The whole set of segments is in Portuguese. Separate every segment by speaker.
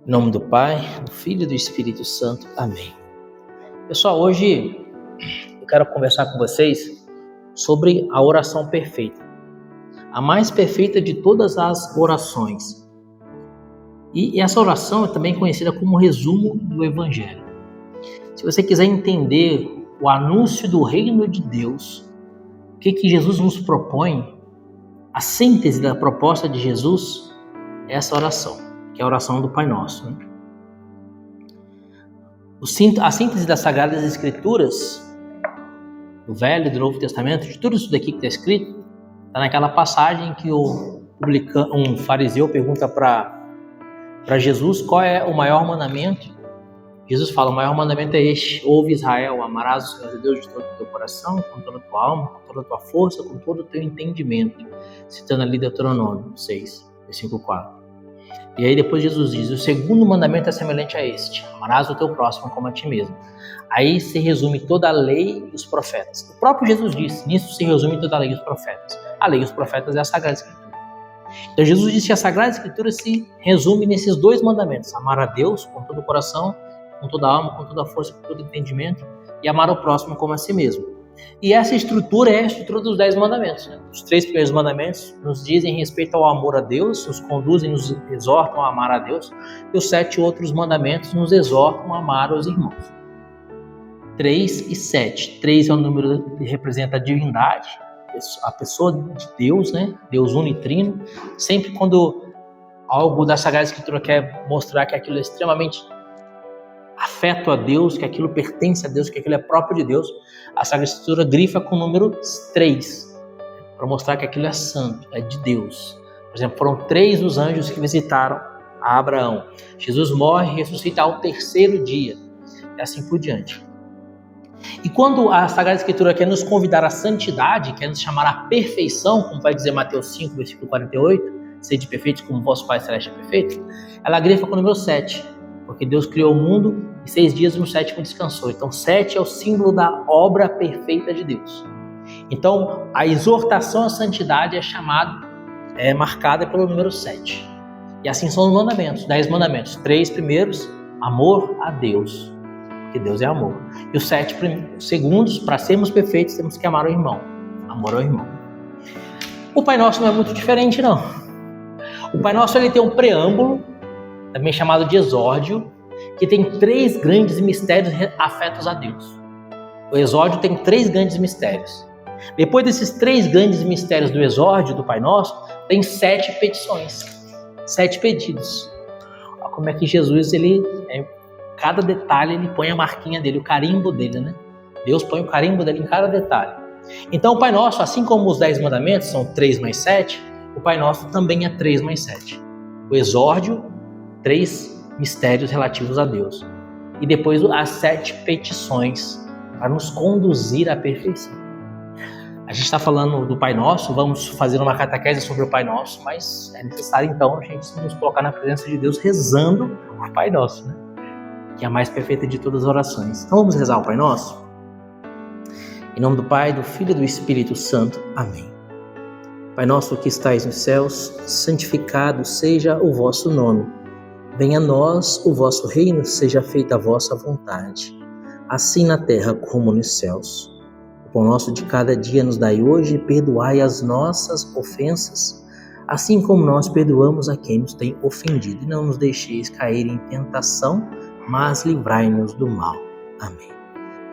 Speaker 1: Em nome do Pai, do Filho e do Espírito Santo. Amém. Pessoal, hoje eu quero conversar com vocês sobre a oração perfeita. A mais perfeita de todas as orações. E essa oração é também conhecida como resumo do Evangelho. Se você quiser entender o anúncio do reino de Deus, o que Jesus nos propõe, a síntese da proposta de Jesus é essa oração, que é a oração do Pai Nosso. Né? A síntese das Sagradas Escrituras, do Velho e do Novo Testamento, de tudo isso daqui que está escrito, está naquela passagem que um fariseu pergunta para Jesus qual é o maior mandamento. Jesus fala: o maior mandamento é este: ouve Israel, amarás o Senhor Deus de todo o teu coração, com toda a tua alma, com toda a tua força, com todo o teu entendimento. Citando ali Deuteronômio 6, versículo 4. E aí depois Jesus diz: o segundo mandamento é semelhante a este: amarás o teu próximo como a ti mesmo. Aí se resume toda a lei e os profetas. O próprio Jesus disse: nisso se resume toda a lei e os profetas. A lei e os profetas é a Sagrada Escritura. Então Jesus disse que a Sagrada Escritura se resume nesses dois mandamentos: amar a Deus com todo o coração, com toda a alma, com toda a força, com todo o entendimento, e amar o próximo como a si mesmo. E essa estrutura é a estrutura dos 10 mandamentos. Né? Os 3 primeiros mandamentos nos dizem respeito ao amor a Deus, nos conduzem, nos exortam a amar a Deus, e os 7 outros mandamentos nos exortam a amar os irmãos. 3 e 7. 3 é o número que representa a divindade, a pessoa de Deus, né? Deus unitrino. Sempre quando algo da Sagrada Escritura quer mostrar que aquilo é extremamente afeto a Deus, que aquilo pertence a Deus, que aquilo é próprio de Deus, a Sagrada Escritura grifa com o número 3, para mostrar que aquilo é santo, é de Deus. Por exemplo, foram 3 os anjos que visitaram a Abraão. Jesus morre e ressuscita ao 3º dia, e assim por diante. E quando a Sagrada Escritura quer nos convidar à santidade, quer nos chamar à perfeição, como vai dizer Mateus 5, versículo 48, sede perfeitos como vosso Pai Celeste é perfeito, ela grifa com o número 7, porque Deus criou o mundo em 6 dias e no 7º descansou. Então 7 é o símbolo da obra perfeita de Deus. Então a exortação à santidade é marcada pelo número 7. E assim são os mandamentos, 10 mandamentos. 3 primeiros, amor a Deus, porque Deus é amor. E os 7 segundos, para sermos perfeitos, temos que amar o irmão, amor ao irmão. O Pai Nosso não é muito diferente, não. O Pai Nosso ele tem um preâmbulo, também chamado de exórdio, que tem 3 grandes mistérios afetos a Deus. O exórdio tem 3 grandes mistérios. Depois desses 3 grandes mistérios do exórdio do Pai Nosso, tem 7 petições, 7 pedidos. Olha como é que Jesus, cada detalhe ele põe a marquinha dele, o carimbo dele, né? Deus põe o carimbo dele em cada detalhe. Então o Pai Nosso, assim como os 10 mandamentos são 3 mais 7, o Pai Nosso também é 3 mais 7. O exórdio, 3 mistérios relativos a Deus. E depois as 7 petições para nos conduzir à perfeição. A gente está falando do Pai Nosso, vamos fazer uma catequese sobre o Pai Nosso, mas é necessário então a gente nos colocar na presença de Deus rezando o Pai Nosso, né? Que é a mais perfeita de todas as orações. Então vamos rezar o Pai Nosso? Em nome do Pai, do Filho e do Espírito Santo. Amém. Pai nosso que estais nos céus, santificado seja o vosso nome. Venha a nós o vosso reino, seja feita a vossa vontade, assim na terra como nos céus. O pão nosso de cada dia nos dai hoje, e perdoai as nossas ofensas, assim como nós perdoamos a quem nos tem ofendido. E não nos deixeis cair em tentação, mas livrai-nos do mal. Amém.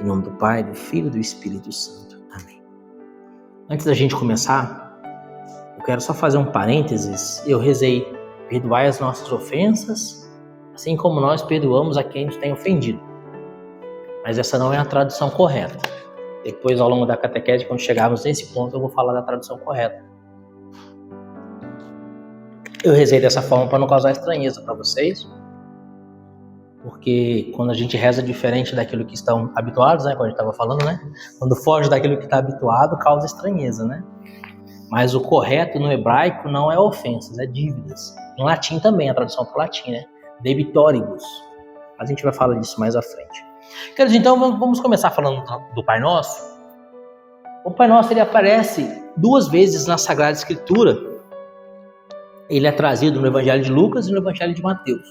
Speaker 1: Em nome do Pai, do Filho e do Espírito Santo. Amém. Antes da gente começar, eu quero só fazer um parênteses. Eu rezei: perdoai as nossas ofensas, assim como nós perdoamos a quem nos tem ofendido. Mas essa não é a tradução correta. Depois, ao longo da catequese, quando chegarmos nesse ponto, eu vou falar da tradução correta. Eu rezei dessa forma para não causar estranheza para vocês, porque quando a gente reza diferente daquilo que estão habituados, né, como a gente estava falando, né, quando foge daquilo que está habituado, causa estranheza, né? Mas o correto no hebraico não é ofensas, é dívidas. Em latim também, a tradução para o latim, né? Debitoribus. A gente vai falar disso mais à frente. Queridos, então vamos começar falando do Pai Nosso. O Pai Nosso ele aparece 2 vezes na Sagrada Escritura. Ele é trazido no Evangelho de Lucas e no Evangelho de Mateus.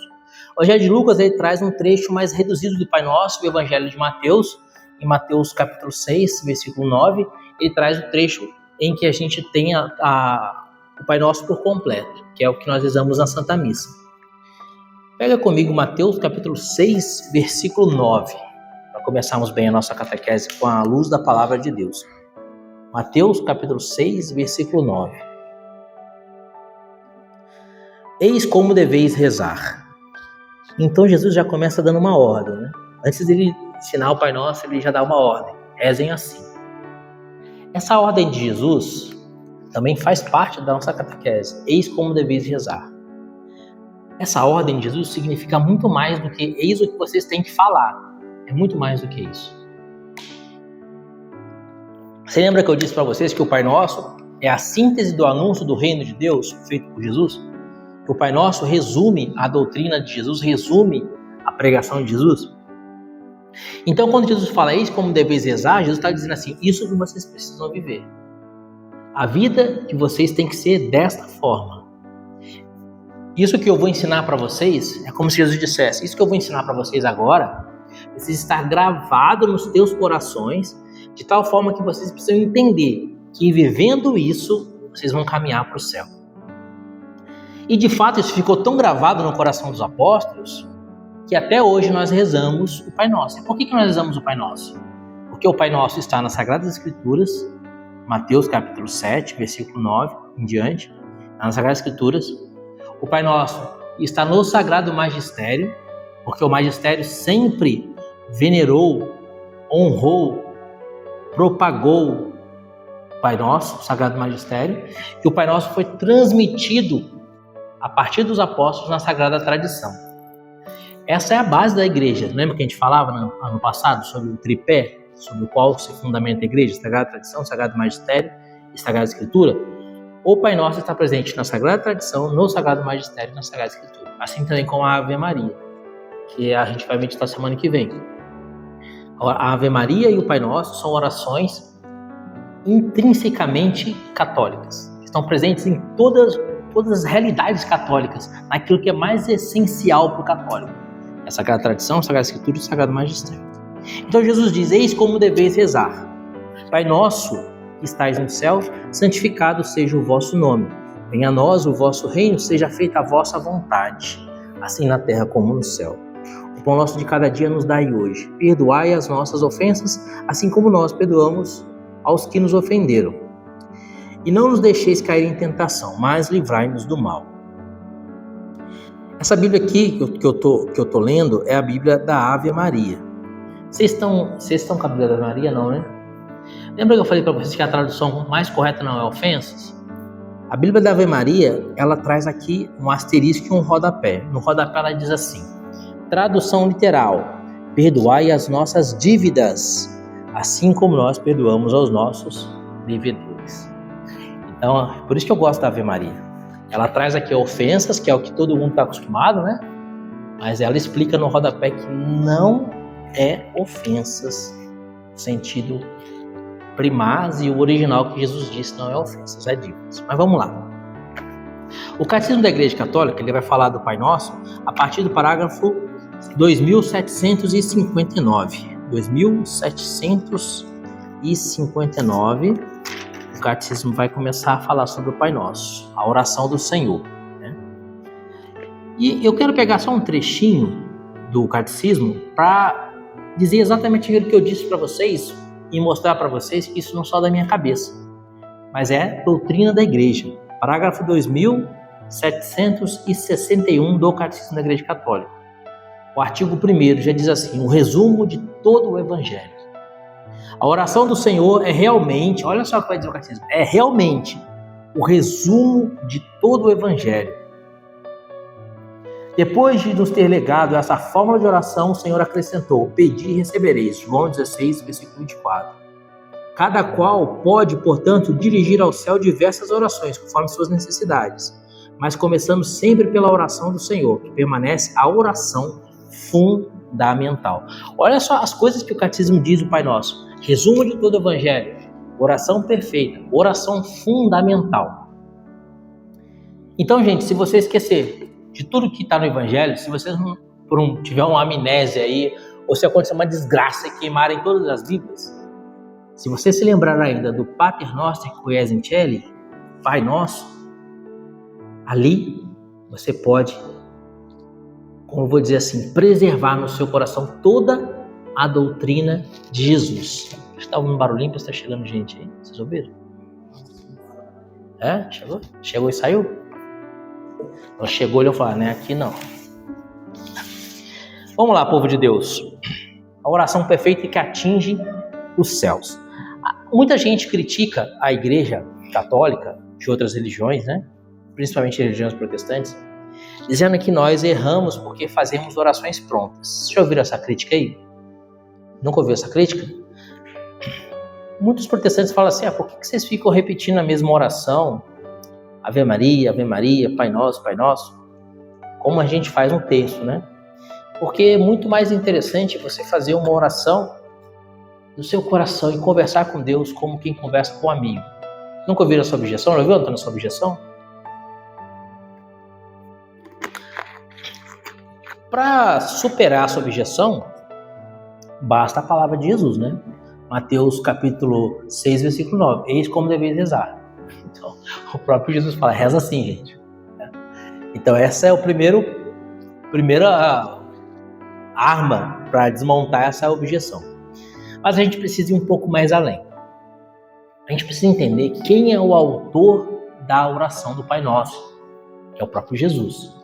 Speaker 1: O Evangelho de Lucas ele traz um trecho mais reduzido do Pai Nosso. O Evangelho de Mateus, em Mateus capítulo 6, versículo 9, ele traz o trecho em que a gente tem o Pai Nosso por completo, que é o que nós rezamos na Santa Missa. Pega comigo Mateus capítulo 6, versículo 9, para começarmos bem a nossa catequese com a luz da palavra de Deus. Mateus capítulo 6, versículo 9. Eis como deveis rezar. Então Jesus já começa dando uma ordem, né? Antes dele ensinar o Pai Nosso, ele já dá uma ordem. Rezem assim. Essa ordem de Jesus também faz parte da nossa catequese. Eis como deveis rezar. Essa ordem de Jesus significa muito mais do que eis o que vocês têm que falar. É muito mais do que isso. Você lembra que eu disse para vocês que o Pai Nosso é a síntese do anúncio do reino de Deus feito por Jesus? Que o Pai Nosso resume a doutrina de Jesus, resume a pregação de Jesus? Então, quando Jesus fala eis como deveis rezar, Jesus está dizendo assim, isso que vocês precisam viver. A vida de vocês tem que ser desta forma. Isso que eu vou ensinar para vocês, é como se Jesus dissesse, isso que eu vou ensinar para vocês agora, precisa estar gravado nos teus corações, de tal forma que vocês precisam entender que vivendo isso, vocês vão caminhar para o céu. E de fato isso ficou tão gravado no coração dos apóstolos, que até hoje nós rezamos o Pai Nosso. E por que nós rezamos o Pai Nosso? Porque o Pai Nosso está nas Sagradas Escrituras, Mateus capítulo 7, versículo 9 em diante, nas Sagradas Escrituras. O Pai Nosso está no Sagrado Magistério, porque o Magistério sempre venerou, honrou, propagou o Pai Nosso, o Sagrado Magistério, e o Pai Nosso foi transmitido a partir dos apóstolos na Sagrada Tradição. Essa é a base da igreja. Lembra que a gente falava no ano passado sobre o tripé, sobre o qual se fundamenta a igreja, Sagrada Tradição, Sagrado Magistério e Sagrada Escritura? O Pai Nosso está presente na Sagrada Tradição, no Sagrado Magistério e na Sagrada Escritura. Assim também como a Ave Maria, que a gente vai meditar semana que vem. A Ave Maria e o Pai Nosso são orações intrinsecamente católicas. Estão presentes em todas as realidades católicas, naquilo que é mais essencial para o católico. A Sagrada Tradição, a Sagrada Escritura e o Sagrado Magistério. Então Jesus diz, eis como deveis rezar. Pai nosso, que estais no céu, santificado seja o vosso nome. Venha a nós o vosso reino, seja feita a vossa vontade, assim na terra como no céu. O pão nosso de cada dia nos dai hoje. Perdoai as nossas ofensas, assim como nós perdoamos aos que nos ofenderam. E não nos deixeis cair em tentação, mas livrai-nos do mal. Essa Bíblia aqui que eu tô lendo é a Bíblia da Ave Maria. Vocês estão com a Bíblia da Ave Maria? Não, né? Lembra que eu falei para vocês que a tradução mais correta não é ofensas? A Bíblia da Ave Maria, ela traz aqui um asterisco e um rodapé. No rodapé ela diz assim, tradução literal, perdoai as nossas dívidas, assim como nós perdoamos aos nossos devedores. Então, por isso que eu gosto da Ave Maria. Ela traz aqui ofensas, que é o que todo mundo está acostumado, né? Mas ela explica no rodapé que não é ofensas no sentido primaz e o original que Jesus disse não é ofensas, é dívidas. Mas vamos lá. O Catecismo da Igreja Católica, ele vai falar do Pai Nosso a partir do parágrafo 2759. 2759, o Catecismo vai começar a falar sobre o Pai Nosso, a oração do Senhor, né? E eu quero pegar só um trechinho do Catecismo para dizer exatamente aquilo que eu disse para vocês e mostrar para vocês que isso não só da minha cabeça, mas é doutrina da Igreja. Parágrafo 2761 do Catecismo da Igreja Católica. O artigo 1º já diz assim, o resumo de todo o Evangelho. A oração do Senhor é realmente, olha só o que vai dizer o Catecismo, é realmente o resumo de todo o Evangelho. Depois de nos ter legado essa fórmula de oração, o Senhor acrescentou, pedi e recebereis, João 16, versículo 24. Cada qual pode, portanto, dirigir ao céu diversas orações, conforme suas necessidades, mas começando sempre pela oração do Senhor, que permanece a oração fundamental. Olha só as coisas que o Catecismo diz do Pai Nosso. Resumo de todo o Evangelho, oração perfeita, oração fundamental. Então, gente, se você esquecer de tudo que está no Evangelho, se vocês não tiver uma amnésia aí, ou se acontecer uma desgraça e queimarem todas as Bíblias, se você se lembrar ainda do Pater Noster Quies in Celi, Pai Nosso, ali você pode, como eu vou dizer assim, preservar no seu coração toda a doutrina de Jesus. Está um barulhinho para estar chegando gente aí, vocês ouviram? Chegou? Chegou e saiu? Então chegou e eu falo, né? Aqui não. Vamos lá, povo de Deus. A oração perfeita que atinge os céus. Muita gente critica a igreja católica de outras religiões, né? Principalmente religiões protestantes, dizendo que nós erramos porque fazemos orações prontas. Vocês já ouviram essa crítica aí? Nunca ouviu essa crítica? Muitos protestantes falam assim, por que vocês ficam repetindo a mesma oração? Ave Maria, Pai Nosso, Pai Nosso. Como a gente faz um texto, né? Porque é muito mais interessante você fazer uma oração do seu coração e conversar com Deus como quem conversa com um amigo. Nunca ouviram essa objeção? Já ouviu, Antônio, essa objeção? Para superar essa objeção, basta a palavra de Jesus, né? Mateus capítulo 6, versículo 9. Eis como deveis rezar. Então, o próprio Jesus fala, reza assim, gente. Então, essa é a primeira arma para desmontar essa objeção. Mas a gente precisa ir um pouco mais além. A gente precisa entender quem é o autor da oração do Pai Nosso, que é o próprio Jesus.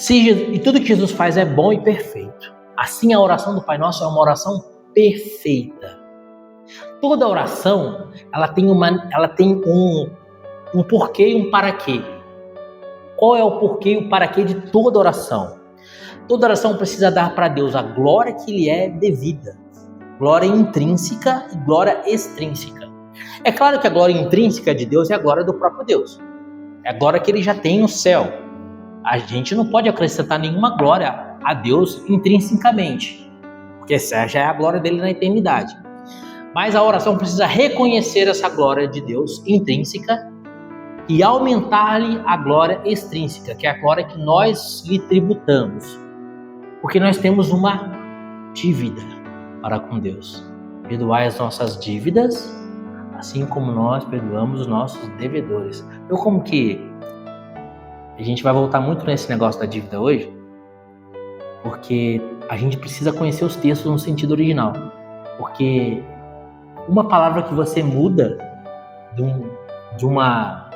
Speaker 1: E tudo que Jesus faz é bom e perfeito. Assim, a oração do Pai Nosso é uma oração perfeita. Toda oração, ela tem um porquê e um para quê. Qual é o porquê e o para quê de toda oração? Toda oração precisa dar para Deus a glória que lhe é devida. Glória intrínseca e glória extrínseca. É claro que a glória intrínseca de Deus é a glória do próprio Deus. É a glória que ele já tem no céu. A gente não pode acrescentar nenhuma glória a Deus intrinsecamente, porque essa já é a glória dele na eternidade. Mas a oração precisa reconhecer essa glória de Deus intrínseca e aumentar-lhe a glória extrínseca, que é a glória que nós lhe tributamos. Porque nós temos uma dívida para com Deus. Perdoai as nossas dívidas, assim como nós perdoamos os nossos devedores. Eu como que a gente vai voltar muito nesse negócio da dívida hoje, porque a gente precisa conhecer os textos no sentido original. Porque uma palavra que você muda de uma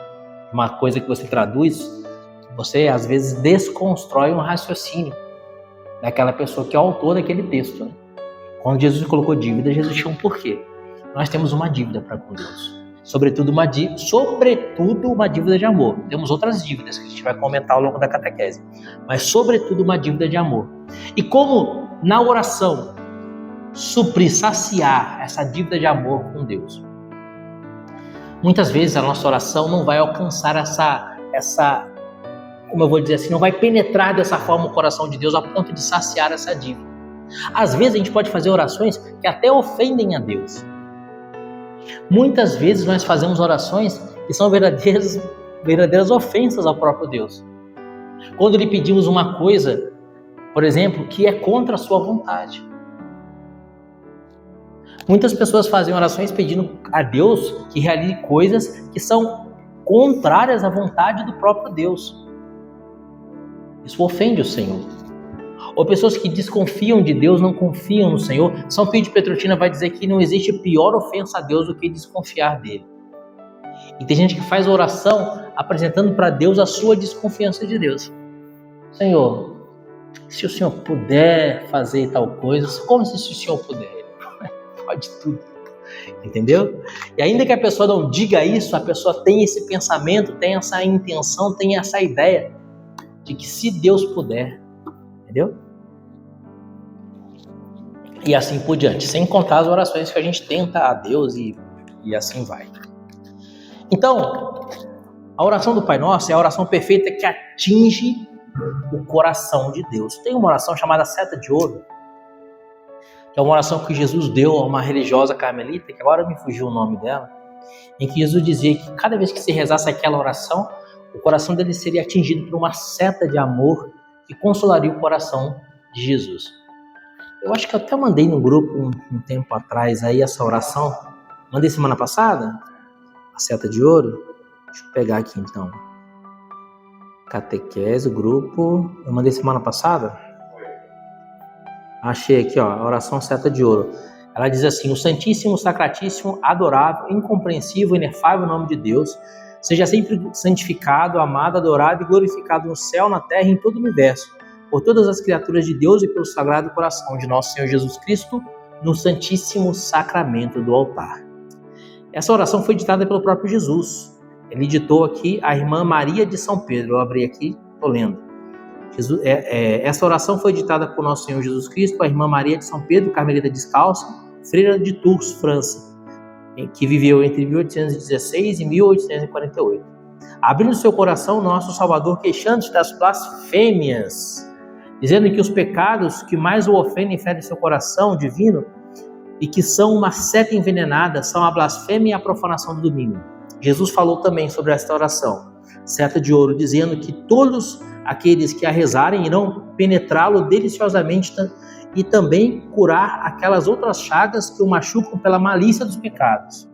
Speaker 1: coisa que você traduz, você às vezes desconstrói um raciocínio daquela pessoa que é o autor daquele texto, né? Quando Jesus colocou dívida, Jesus tinha um porquê. Nós temos uma dívida para com Deus. Sobretudo uma dívida de amor. Temos outras dívidas que a gente vai comentar ao longo da catequese. Mas sobretudo uma dívida de amor. E como na oração suprir, saciar essa dívida de amor com Deus? Muitas vezes a nossa oração não vai alcançar essa, como eu vou dizer assim, não vai penetrar dessa forma o coração de Deus a ponto de saciar essa dívida. Às vezes a gente pode fazer orações que até ofendem a Deus. Muitas vezes nós fazemos orações que são verdadeiras ofensas ao próprio Deus. Quando lhe pedimos uma coisa, por exemplo, que é contra a sua vontade. Muitas pessoas fazem orações pedindo a Deus que realize coisas que são contrárias à vontade do próprio Deus. Isso ofende o Senhor. Ou pessoas que desconfiam de Deus, não confiam no Senhor. São Pio de Petreutina vai dizer que não existe pior ofensa a Deus do que desconfiar dele. E tem gente que faz oração apresentando para Deus a sua desconfiança de Deus. Senhor, se o Senhor puder fazer tal coisa, como se o Senhor puder? Pode tudo. Entendeu? E ainda que a pessoa não diga isso, a pessoa tem esse pensamento, tem essa intenção, tem essa ideia de que se Deus puder, entendeu? E assim por diante, sem contar as orações que a gente tenta a Deus e assim vai. Então, a oração do Pai Nosso é a oração perfeita que atinge o coração de Deus. Tem uma oração chamada Seta de Ouro, que é uma oração que Jesus deu a uma religiosa carmelita, que agora me fugiu o nome dela, em que Jesus dizia que cada vez que se rezasse aquela oração, o o coração dele seria atingido por uma seta de amor que consolaria o coração de Jesus. Eu acho que eu até mandei no grupo um tempo atrás aí essa oração. Mandei semana passada, a seta de ouro. Deixa eu pegar aqui então. Catequese, grupo. Eu mandei semana passada? Achei aqui, ó, a oração seta de ouro. Ela diz assim: o Santíssimo, Sacratíssimo, adorável, incompreensível, inefável nome de Deus, seja sempre santificado, amado, adorado e glorificado no céu, na terra e em todo o universo, por todas as criaturas de Deus e pelo sagrado coração de nosso Senhor Jesus Cristo, no Santíssimo Sacramento do altar. Essa oração foi ditada pelo próprio Jesus. Ele ditou aqui a irmã Maria de São Pedro. Eu abri aqui, estou lendo. Essa oração foi ditada por nosso Senhor Jesus Cristo, a irmã Maria de São Pedro, carmelita descalça, freira de Tours, França, que viveu entre 1816 e 1848. Abrindo seu coração, nosso Salvador, queixando-se das blasfêmias, dizendo que os pecados que mais o ofendem ferem seu coração divino e que são uma seta envenenada são a blasfêmia e a profanação do domingo. Jesus falou também sobre esta oração, seta de ouro, dizendo que todos aqueles que a rezarem irão penetrá-lo deliciosamente e também curar aquelas outras chagas que o machucam pela malícia dos pecados.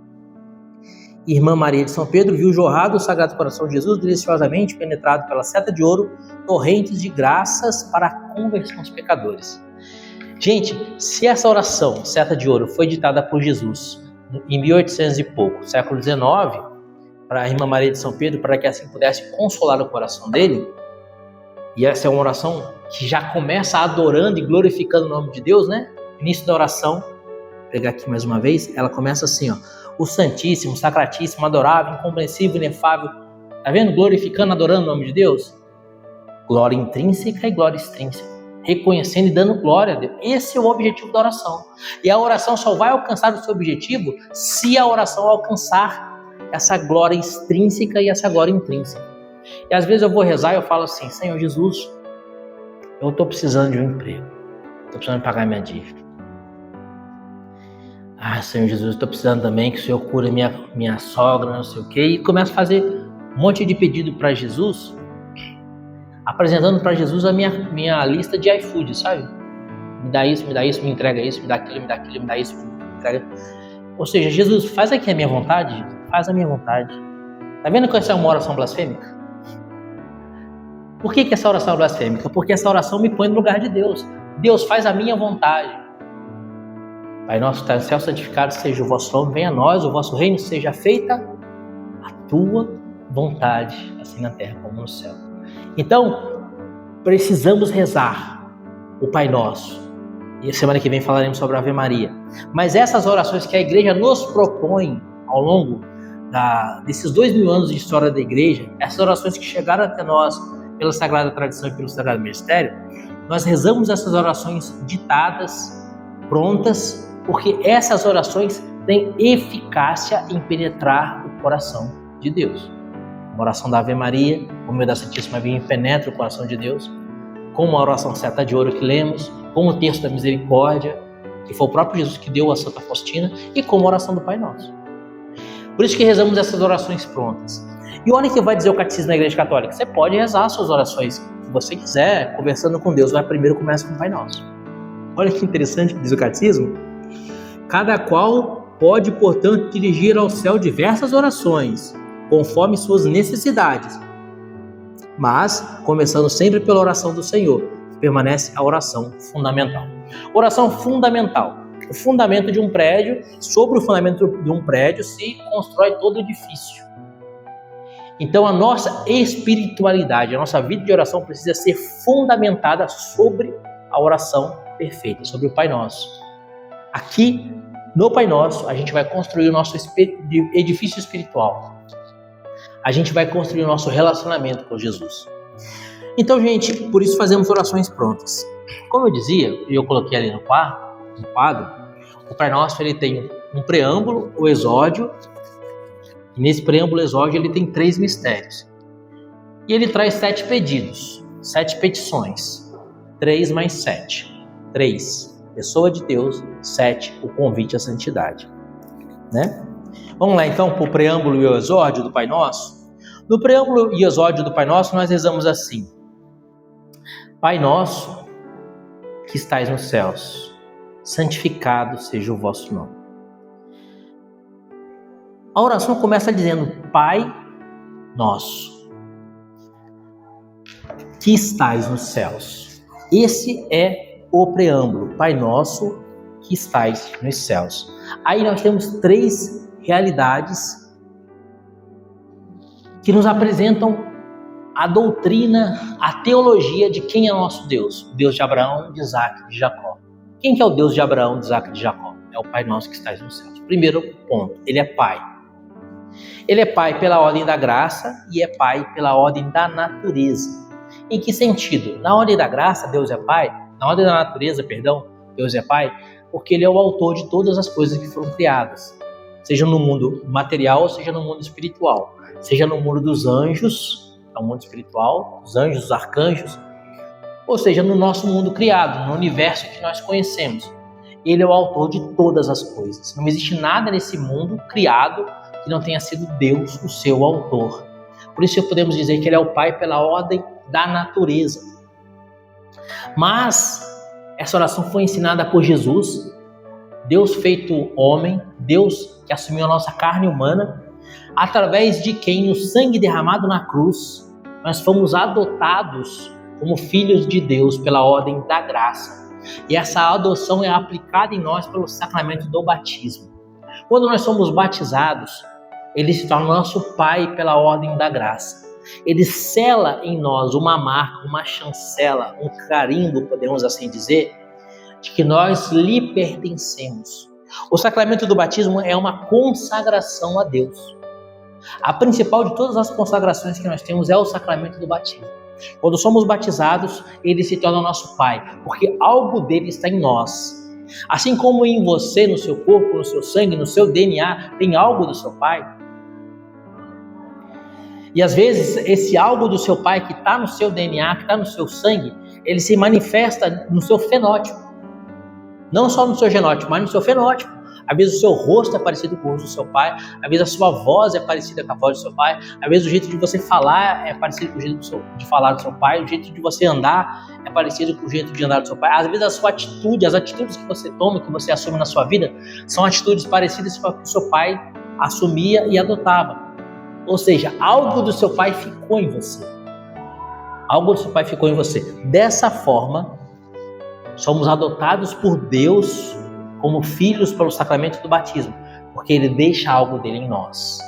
Speaker 1: Irmã Maria de São Pedro viu jorrado o Sagrado Coração de Jesus deliciosamente penetrado pela seta de ouro, torrentes de graças para a conversão dos pecadores. Gente, se essa oração, seta de ouro, foi ditada por Jesus em 1800 e pouco, século XIX, para a irmã Maria de São Pedro, para que assim pudesse consolar o coração dele, e essa é uma oração que já começa adorando e glorificando o nome de Deus, né? Início da oração, vou pegar aqui mais uma vez, ela começa assim, ó: o Santíssimo, Sacratíssimo, adorável, incompreensível, inefável. Tá vendo? Glorificando, adorando o nome de Deus. Glória intrínseca e glória extrínseca. Reconhecendo e dando glória a Deus. Esse é o objetivo da oração. E a oração só vai alcançar o seu objetivo se a oração alcançar essa glória extrínseca e essa glória intrínseca. E às vezes eu vou rezar e eu falo assim: Senhor Jesus, eu estou precisando de um emprego. Estou precisando pagar minha dívida. Senhor Jesus, eu estou precisando também que o Senhor cure minha sogra, não sei o quê. E começo a fazer um monte de pedido para Jesus, apresentando para Jesus a minha lista de iFood, sabe? Me dá isso, me entrega isso, me dá aquilo, me dá isso, me entrega. Ou seja, Jesus, faz aqui a minha vontade, faz a minha vontade. Tá vendo que essa é uma oração blasfêmica? Por que essa oração é blasfêmica? Porque essa oração me põe no lugar de Deus. Deus, faz a minha vontade. Pai nosso que está no céu, santificado seja o vosso nome, venha a nós, o vosso reino, seja feita a tua vontade, assim na terra como no céu. Então, precisamos rezar o Pai Nosso. E semana que vem falaremos sobre a Ave Maria. Mas essas orações que a igreja nos propõe ao longo desses 2000 anos de história da igreja, essas orações que chegaram até nós pela Sagrada Tradição e pelo Sagrado Mistério, nós rezamos essas orações ditadas, prontas, porque essas orações têm eficácia em penetrar o coração de Deus. A oração da Ave Maria, o meio da Santíssima Virgem, penetra o coração de Deus, como a oração seta de ouro que lemos, como o texto da misericórdia, que foi o próprio Jesus que deu a Santa Faustina, e como a oração do Pai Nosso. Por isso que rezamos essas orações prontas. E olha o que vai dizer o Catecismo da Igreja Católica: você pode rezar suas orações que você quiser, conversando com Deus, mas primeiro começa com o Pai Nosso. Olha que interessante que diz o Catecismo. Cada qual pode, portanto, dirigir ao céu diversas orações, conforme suas necessidades, mas começando sempre pela oração do Senhor, que permanece a oração fundamental. Oração fundamental. O fundamento de um prédio, sobre o fundamento de um prédio se constrói todo o edifício. Então a nossa espiritualidade, a nossa vida de oração precisa ser fundamentada sobre a oração perfeita, sobre o Pai Nosso. Aqui, no Pai Nosso, a gente vai construir o nosso edifício espiritual. A gente vai construir o nosso relacionamento com Jesus. Então, gente, por isso fazemos orações prontas. Como eu dizia, e eu coloquei ali no quadro, o Pai Nosso ele tem um preâmbulo, o exórdio, e nesse preâmbulo exórdio ele tem 3 mistérios. E ele traz 7 pedidos, 7 petições. 3 mais 7. 3. Pessoa de Deus. 7. O convite à santidade. Né? Vamos lá então para o preâmbulo e o exórdio do Pai Nosso. No preâmbulo e exódio do Pai Nosso, nós rezamos assim: Pai nosso, que estais nos céus, santificado seja o vosso nome. A oração começa dizendo: Pai nosso, que estais nos céus. Esse é o preâmbulo: Pai nosso, que estais nos céus. Aí nós temos 3 realidades que nos apresentam a doutrina, a teologia de quem é nosso Deus. O Deus de Abraão, de Isaac, de Jacó. Quem que é o Deus de Abraão, de Isaac e de Jacó? É o Pai nosso que estais nos céus. Primeiro ponto, ele é Pai. Ele é Pai pela ordem da graça e é Pai pela ordem da natureza. Em que sentido? Na ordem da graça, Deus é Pai. Na ordem da natureza, perdão, Deus é Pai, porque Ele é o autor de todas as coisas que foram criadas. Seja no mundo material ou seja no mundo espiritual. Seja no mundo dos anjos, é o mundo espiritual, os anjos, os arcanjos, ou seja, no nosso mundo criado, no universo que nós conhecemos. Ele é o autor de todas as coisas. Não existe nada nesse mundo criado que não tenha sido Deus o seu autor. Por isso podemos dizer que Ele é o Pai pela ordem da natureza. Mas essa oração foi ensinada por Jesus, Deus feito homem, Deus que assumiu a nossa carne humana, através de quem, no sangue derramado na cruz, nós fomos adotados como filhos de Deus pela ordem da graça. E essa adoção é aplicada em nós pelo sacramento do batismo. Quando nós somos batizados, Ele se torna nosso Pai pela ordem da graça. Ele sela em nós uma marca, uma chancela, um carimbo, podemos assim dizer, de que nós lhe pertencemos. O sacramento do batismo é uma consagração a Deus. A principal de todas as consagrações que nós temos é o sacramento do batismo. Quando somos batizados, Ele se torna nosso Pai, porque algo dele está em nós. Assim como em você, no seu corpo, no seu sangue, no seu DNA, tem algo do seu Pai. E às vezes esse algo do seu Pai que está no seu DNA, que está no seu sangue, ele se manifesta no seu fenótipo. Não só no seu genótipo, mas no seu fenótipo. Às vezes o seu rosto é parecido com o rosto do seu pai, às vezes a sua voz é parecida com a voz do seu pai, às vezes o jeito de você falar é parecido com o jeito de falar do seu pai, o jeito de você andar é parecido com o jeito de andar do seu pai. Às vezes a sua atitude, as atitudes que você toma, que você assume na sua vida, são atitudes parecidas com a que o seu pai assumia e adotava. Ou seja, algo do seu pai ficou em você. Algo do seu pai ficou em você. Dessa forma, somos adotados por Deus como filhos pelo sacramento do batismo, porque Ele deixa algo dele em nós,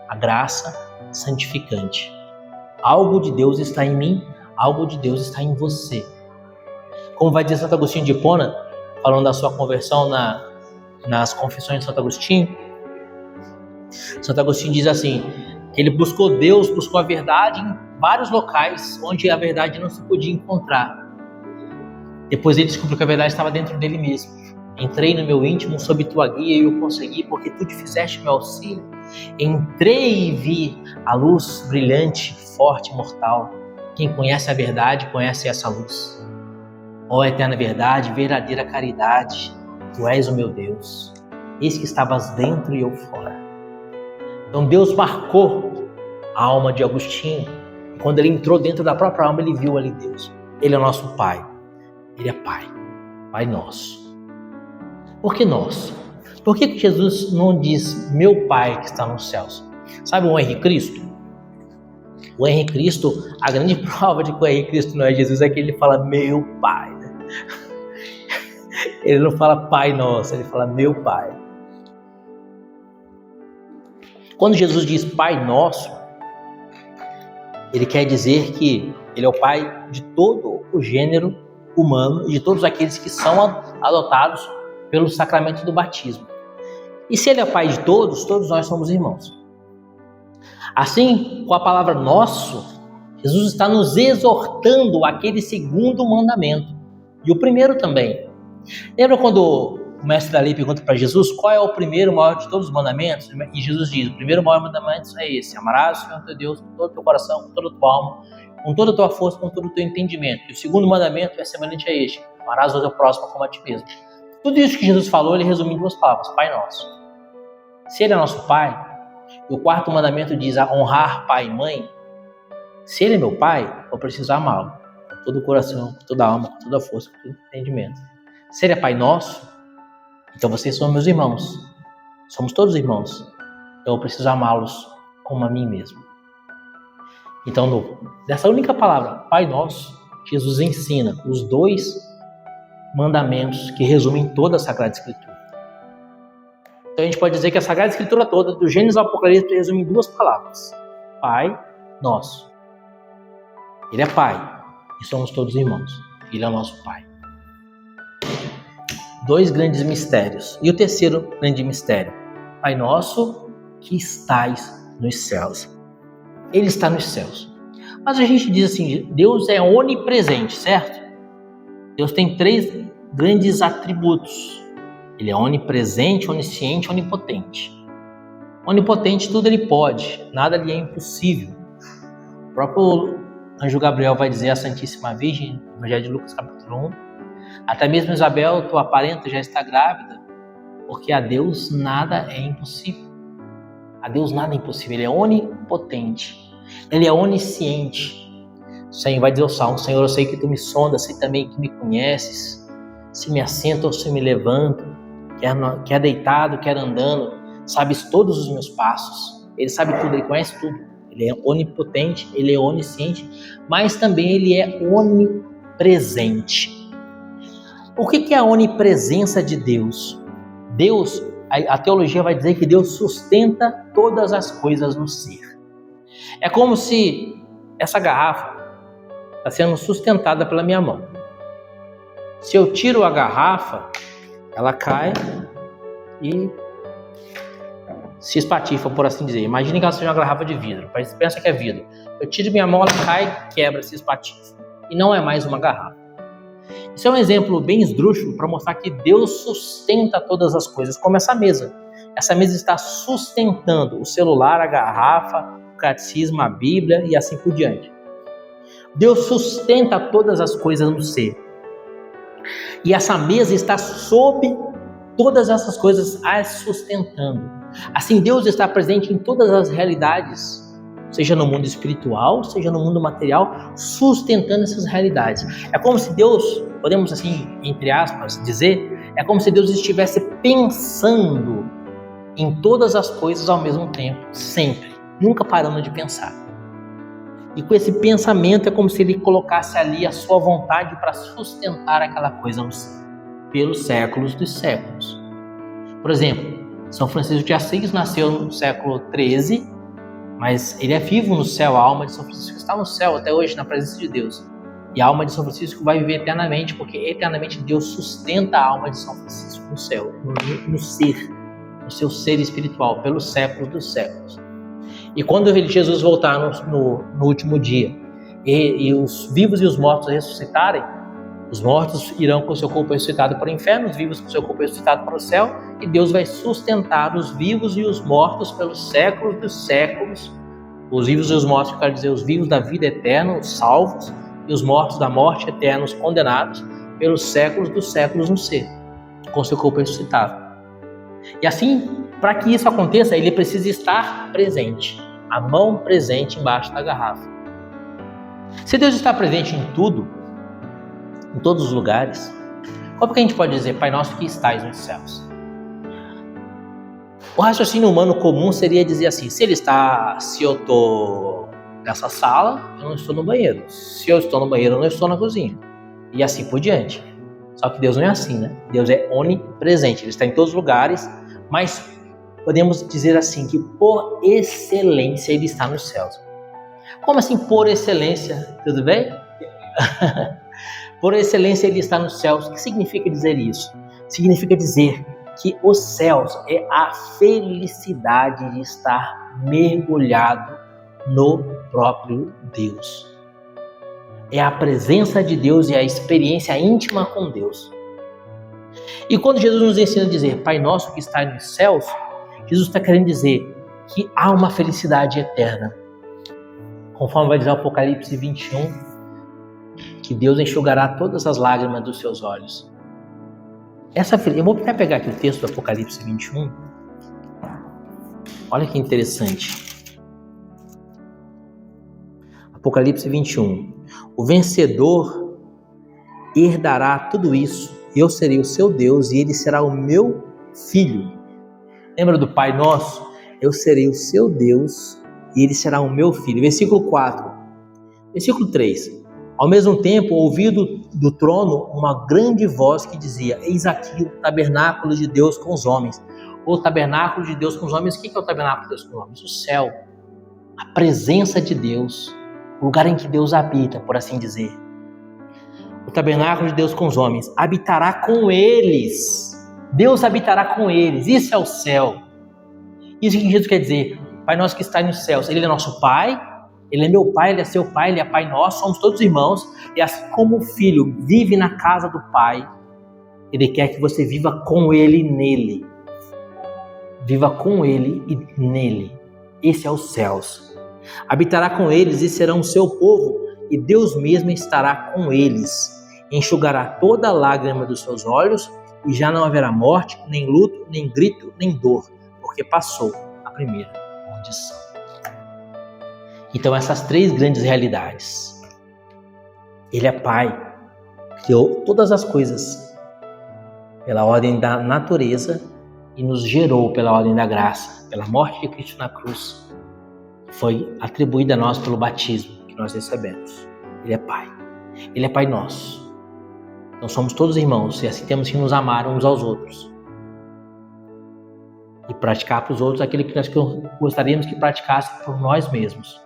Speaker 1: a graça santificante. Algo de Deus está em mim, algo de Deus está em você. Como vai dizer Santo Agostinho de Hipona, falando da sua conversão nas Confissões de Santo Agostinho, Santo Agostinho diz assim, que ele buscou Deus, buscou a verdade em vários locais onde a verdade não se podia encontrar. Depois ele descobriu que a verdade estava dentro dele mesmo. Entrei no meu íntimo sob tua guia e eu consegui, porque tu te fizeste meu auxílio. Entrei e vi a luz brilhante, forte, mortal. Quem conhece a verdade, conhece essa luz. Ó eterna verdade, verdadeira caridade, tu és o meu Deus. Eis que estavas dentro e eu fora. Então Deus marcou a alma de Agostinho. E quando ele entrou dentro da própria alma, ele viu ali Deus. Ele é o nosso Pai. Ele é Pai. Pai nosso. Por que nosso? Por que Jesus não diz meu Pai que está nos céus? Sabe o Henri Cristo? O Henri Cristo, a grande prova de que o Henri Cristo não é Jesus é que ele fala meu Pai. Ele não fala Pai nosso, ele fala meu Pai. Quando Jesus diz Pai nosso, ele quer dizer que ele é o Pai de todo o gênero humano e de todos aqueles que são adotados pelo sacramento do batismo. E se ele é Pai de todos, todos nós somos irmãos. Assim, com a palavra nosso, Jesus está nos exortando aquele segundo mandamento. E o primeiro também. Lembra quando o mestre da lei pergunta para Jesus qual é o primeiro maior de todos os mandamentos? E Jesus diz, o primeiro maior mandamento é esse: amarás o Senhor teu Deus com todo o teu coração, com toda a tua alma, com toda a tua força, com todo o teu entendimento. E o segundo mandamento é semelhante a este: amarás o teu próximo como a ti mesmo. Tudo isso que Jesus falou, ele resumiu em 2 palavras: Pai nosso. Se ele é nosso Pai, E o quarto mandamento diz honrar pai e mãe. Se ele é meu pai, eu preciso amá-lo com todo o coração, com toda a alma, com toda a força, com todo o entendimento. Se ele é pai nosso, então vocês são meus irmãos. Somos todos irmãos. Então eu preciso amá-los como a mim mesmo. Então, dessa única palavra, Pai Nosso, Jesus ensina os 2 mandamentos que resumem toda a Sagrada Escritura. Então a gente pode dizer que a Sagrada Escritura toda, do Gênesis ao Apocalipse, resume em 2 palavras. Pai Nosso. Ele é Pai e somos todos irmãos. Ele é o nosso Pai. 2 grandes mistérios. E o terceiro grande mistério. Pai Nosso que estais nos céus. Ele está nos céus. Mas a gente diz assim, Deus é onipresente, certo? Deus tem 3 grandes atributos. Ele é onipresente, onisciente, onipotente. Onipotente, tudo ele pode, nada lhe é impossível. O próprio anjo Gabriel vai dizer à Santíssima Virgem, no Evangelho de Lucas, capítulo 1, até mesmo Isabel, tua parenta, já está grávida, porque a Deus nada é impossível. A Deus nada é impossível, ele é onipotente, ele é onisciente. O Senhor vai dizer o Salmo, Senhor, eu sei que tu me sondas, sei também que me conheces, se me assento ou se me levanto, quer deitado, quer andando, sabes todos os meus passos. Ele sabe tudo, ele conhece tudo. Ele é onipotente, ele é onisciente, mas também ele é onipresente. O que é a onipresença de Deus? Deus, a teologia vai dizer que Deus sustenta todas as coisas no ser. É como se essa garrafa está sendo sustentada pela minha mão. Se eu tiro a garrafa, ela cai e se espatifa, por assim dizer. Imagine que ela seja uma garrafa de vidro. Pensa que é vidro. Eu tiro minha mão, ela cai, quebra, se espatifa. E não é mais uma garrafa. Isso é um exemplo bem esdrúxulo para mostrar que Deus sustenta todas as coisas, como essa mesa. Essa mesa está sustentando o celular, a garrafa, o catecismo, a Bíblia e assim por diante. Deus sustenta todas as coisas no ser. E essa mesa está sob todas essas coisas as sustentando. Assim, Deus está presente em todas as realidades, seja no mundo espiritual, seja no mundo material, sustentando essas realidades. É como se Deus, podemos assim, entre aspas, dizer, é como se Deus estivesse pensando em todas as coisas ao mesmo tempo, sempre, nunca parando de pensar. E com esse pensamento é como se ele colocasse ali a sua vontade para sustentar aquela coisa pelos séculos dos séculos. Por exemplo, São Francisco de Assis nasceu no século XIII, mas ele é vivo no céu. A alma de São Francisco está no céu até hoje, na presença de Deus. E a alma de São Francisco vai viver eternamente, porque eternamente Deus sustenta a alma de São Francisco no céu, no ser, no seu ser espiritual, pelos séculos dos séculos. E quando Jesus voltar no último dia, e os vivos e os mortos ressuscitarem, os mortos irão com o seu corpo ressuscitado para o inferno, os vivos com o seu corpo ressuscitado para o céu, e Deus vai sustentar os vivos e os mortos pelos séculos dos séculos. Os vivos e os mortos, eu quero dizer, os vivos da vida eterna, os salvos, e os mortos da morte eterna, os condenados, pelos séculos dos séculos no ser, com o seu corpo ressuscitado. E assim, para que isso aconteça, ele precisa estar presente, a mão presente embaixo da garrafa. Se Deus está presente em tudo, em todos os lugares, como que a gente pode dizer, Pai Nosso que estais nos céus? O raciocínio humano comum seria dizer assim, se eu estou nessa sala, eu não estou no banheiro. Se eu estou no banheiro, eu não estou na cozinha. E assim por diante. Só que Deus não é assim, né? Deus é onipresente, Ele está em todos os lugares, mas podemos dizer assim, que por excelência Ele está nos céus. Como assim por excelência? Tudo bem? Por excelência Ele está nos céus. O que significa dizer isso? Significa dizer que os céus é a felicidade de estar mergulhado no próprio Deus. É a presença de Deus e a experiência íntima com Deus. E quando Jesus nos ensina a dizer Pai Nosso que está nos céus, Jesus está querendo dizer que há uma felicidade eterna. Conforme vai dizer o Apocalipse 21, que Deus enxugará todas as lágrimas dos seus olhos. Eu vou até pegar aqui o texto do Apocalipse 21. Olha que interessante. Apocalipse 21. O vencedor herdará tudo isso. Eu serei o seu Deus e ele será o meu filho. Lembra do Pai Nosso? Eu serei o seu Deus e ele será o meu filho. Versículo 4. Versículo 3. Ao mesmo tempo, ouvi do trono uma grande voz que dizia: eis aqui o tabernáculo de Deus com os homens. O tabernáculo de Deus com os homens. O que é o tabernáculo de Deus com os homens? O céu. A presença de Deus. O lugar em que Deus habita, por assim dizer. O tabernáculo de Deus com os homens habitará com eles. Deus habitará com eles. Isso é o céu. Isso que Jesus quer dizer. Pai nosso que está nos céus. Ele é nosso Pai. Ele é meu Pai, Ele é seu Pai, Ele é Pai nosso. Somos todos irmãos. E assim como o Filho vive na casa do Pai, Ele quer que você viva com Ele e nele. Viva com Ele e nele. Esse é os céus. Habitará com eles e serão o seu povo. E Deus mesmo estará com eles. Enxugará toda lágrima dos seus olhos. E já não haverá morte, nem luto, nem grito, nem dor. Porque passou a primeira condição. Então essas três grandes realidades. Ele é Pai. Criou todas as coisas pela ordem da natureza. E nos gerou pela ordem da graça. Pela morte de Cristo na cruz. Foi atribuída a nós pelo batismo que nós recebemos. Ele é Pai. Ele é Pai nosso. Então somos todos irmãos e assim temos que nos amar uns aos outros. E praticar para os outros aquilo que nós gostaríamos que praticasse por nós mesmos.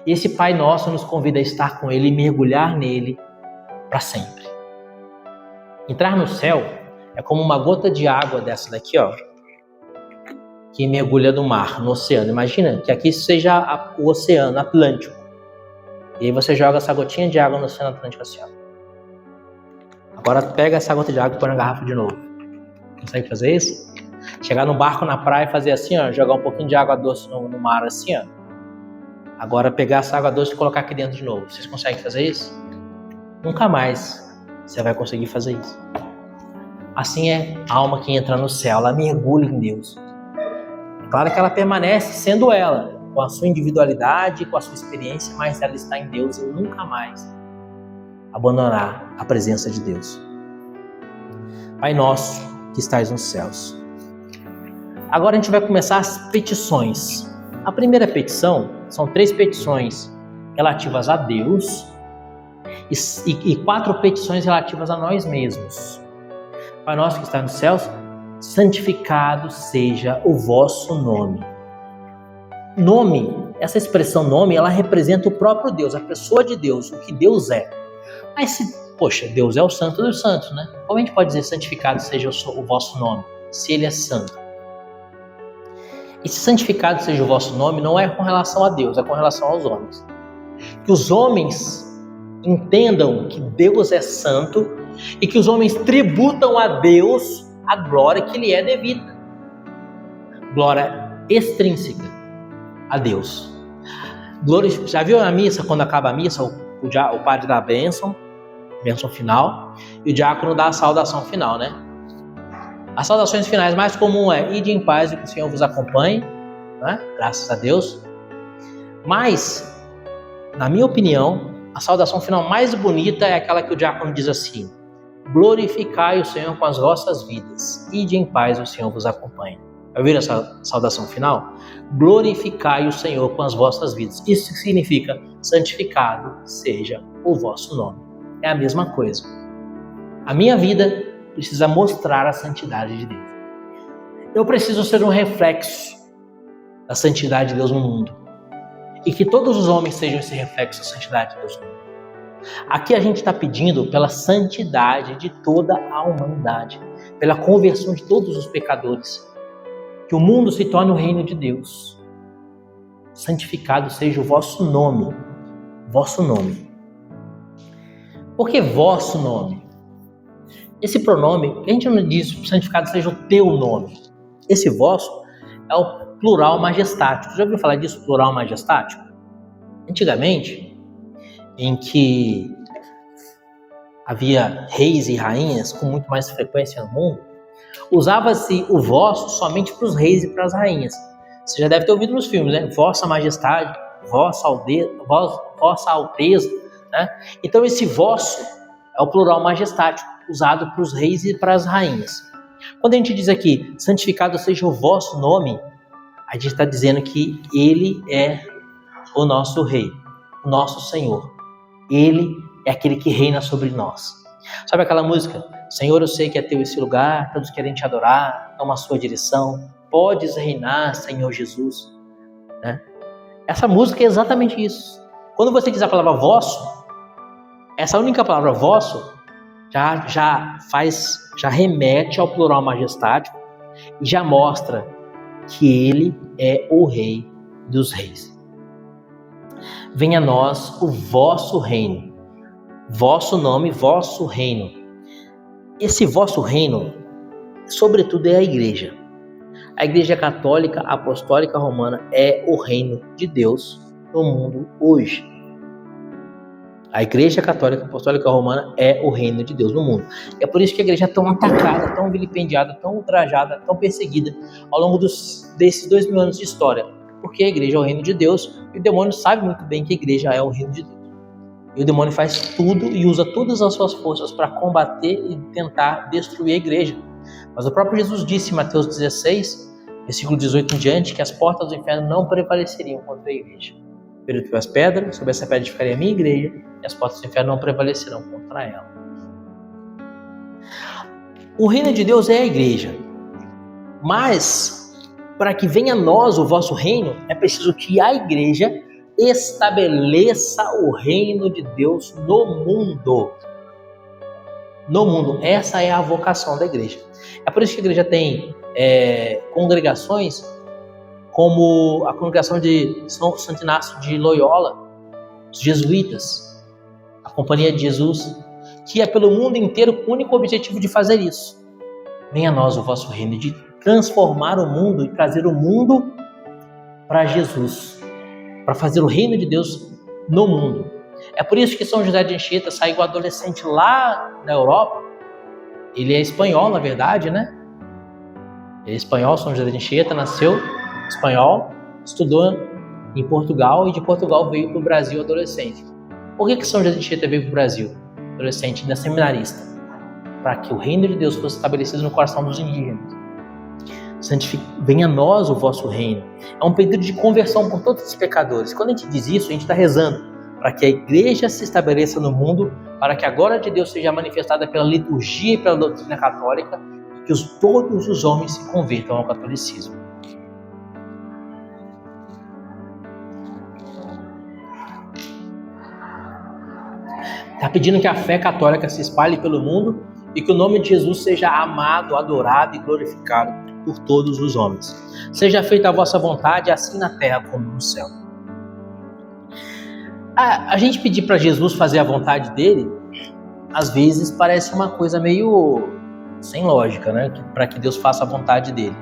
Speaker 1: E esse Pai nosso nos convida a estar com Ele e mergulhar nele para sempre. Entrar no céu é como uma gota de água dessa daqui, ó, que mergulha no mar, no oceano. Imagina que aqui seja o oceano Atlântico. E aí você joga essa gotinha de água no oceano Atlântico assim, ó. Agora pega essa gota de água e põe na garrafa de novo. Consegue fazer isso? Chegar no barco na praia e fazer assim, ó, jogar um pouquinho de água doce no mar assim, ó. Agora pegar essa água doce e colocar aqui dentro de novo. Vocês conseguem fazer isso? Nunca mais você vai conseguir fazer isso. Assim é a alma que entra no céu, ela mergulha em Deus. É claro que ela permanece sendo ela, com a sua individualidade, com a sua experiência, mas ela está em Deus e nunca mais abandonar a presença de Deus. Pai nosso que estais nos céus. Agora a gente vai começar as petições. A primeira petição são 3 petições relativas a Deus e 4 petições relativas a nós mesmos. Pai nosso que está nos céus, santificado seja o vosso nome. Nome, essa expressão nome, ela representa o próprio Deus, a pessoa de Deus, o que Deus é. Mas poxa, Deus é o santo dos santos, né? Como a gente pode dizer santificado seja o vosso nome, se Ele é santo? E se santificado seja o vosso nome, não é com relação a Deus, é com relação aos homens. Que os homens entendam que Deus é santo e que os homens tributam a Deus a glória que lhe é devida. Glória extrínseca a Deus. Glória, já viu a missa, quando acaba a missa, o padre dá a bênção final, e o diácono dá a saudação final, né? As saudações finais mais comum é: ide em paz e que o Senhor vos acompanhe, né? Graças a Deus. Mas, na minha opinião, a saudação final mais bonita é aquela que o diácono diz assim: glorificai o Senhor com as vossas vidas, ide em paz e o Senhor vos acompanhe. Ouviram essa saudação final? Glorificai o Senhor com as vossas vidas. Isso significa: santificado seja o vosso nome. É a mesma coisa. A minha vida precisa mostrar a santidade de Deus. Eu preciso ser um reflexo da santidade de Deus no mundo. E que todos os homens sejam esse reflexo da santidade de Deus no mundo. Aqui a gente está pedindo pela santidade de toda a humanidade, pela conversão de todos os pecadores, que o mundo se torne o reino de Deus. Santificado seja o vosso nome. Vosso nome. Por que vosso nome? Esse pronome, a gente não diz santificado seja o teu nome. Esse vosso é o plural majestático. Já ouviu falar disso, plural majestático? Antigamente, em que havia reis e rainhas com muito mais frequência no mundo, usava-se o vosso somente para os reis e para as rainhas. Você já deve ter ouvido nos filmes, né? Vossa Majestade, Vossa Alteza, né? Então esse vosso é o plural majestático, usado para os reis e para as rainhas. Quando a gente diz aqui, santificado seja o vosso nome, a gente está dizendo que Ele é o nosso Rei, o nosso Senhor. Ele é aquele que reina sobre nós. Sabe aquela música? Senhor, eu sei que é teu esse lugar, todos querem te adorar, toma a sua direção, podes reinar, Senhor Jesus. Né? Essa música é exatamente isso. Quando você diz a palavra vosso, essa única palavra vosso já remete ao plural majestático e já mostra que Ele é o Rei dos Reis. Venha a nós o vosso reino, vosso nome, vosso reino. Esse vosso reino, sobretudo, é a igreja. A igreja católica, apostólica, romana é o reino de Deus no mundo hoje. A igreja católica, apostólica, romana é o reino de Deus no mundo. É por isso que a igreja é tão atacada, tão vilipendiada, tão ultrajada, tão perseguida ao longo desses 2000 anos de história. Porque a igreja é o reino de Deus e o demônio sabe muito bem que a igreja é o reino de Deus. E o demônio faz tudo e usa todas as suas forças para combater e tentar destruir a igreja. Mas o próprio Jesus disse em Mateus 16, versículo 18 em diante, que as portas do inferno não prevaleceriam contra a igreja. Perito as pedras, sobre essa pedra ficaria a minha igreja, e as portas do inferno não prevalecerão contra ela. O reino de Deus é a igreja. Mas, para que venha a nós o vosso reino, é preciso que a igreja estabeleça o reino de Deus no mundo. No mundo. Essa é a vocação da igreja. É por isso que a igreja tem congregações como a congregação de São Santo Inácio de Loyola, os jesuítas, a Companhia de Jesus, que é pelo mundo inteiro com o único objetivo de fazer isso. Venha a nós o vosso reino, de transformar o mundo e trazer o mundo para Jesus, para fazer o reino de Deus no mundo. É por isso que São José de Anchieta saiu adolescente lá na Europa. Ele é espanhol, na verdade, né? Ele é espanhol, São José de Anchieta, nasceu espanhol, estudou em Portugal e de Portugal veio para o Brasil adolescente. Por que São José de Anchieta veio para o Brasil adolescente, ainda seminarista? Para que o reino de Deus fosse estabelecido no coração dos indígenas. Venha a nós o vosso reino. É um pedido de conversão por todos os pecadores. Quando a gente diz isso, a gente está rezando para que a igreja se estabeleça no mundo, para que a glória de Deus seja manifestada pela liturgia e pela doutrina católica, e que todos os homens se convertam ao catolicismo. Está pedindo que a fé católica se espalhe pelo mundo e que o nome de Jesus seja amado, adorado e glorificado por todos os homens. Seja feita a vossa vontade, assim na terra como no céu. A gente pedir para Jesus fazer a vontade dele, às vezes parece uma coisa meio sem lógica, né? Para que Deus faça a vontade dele.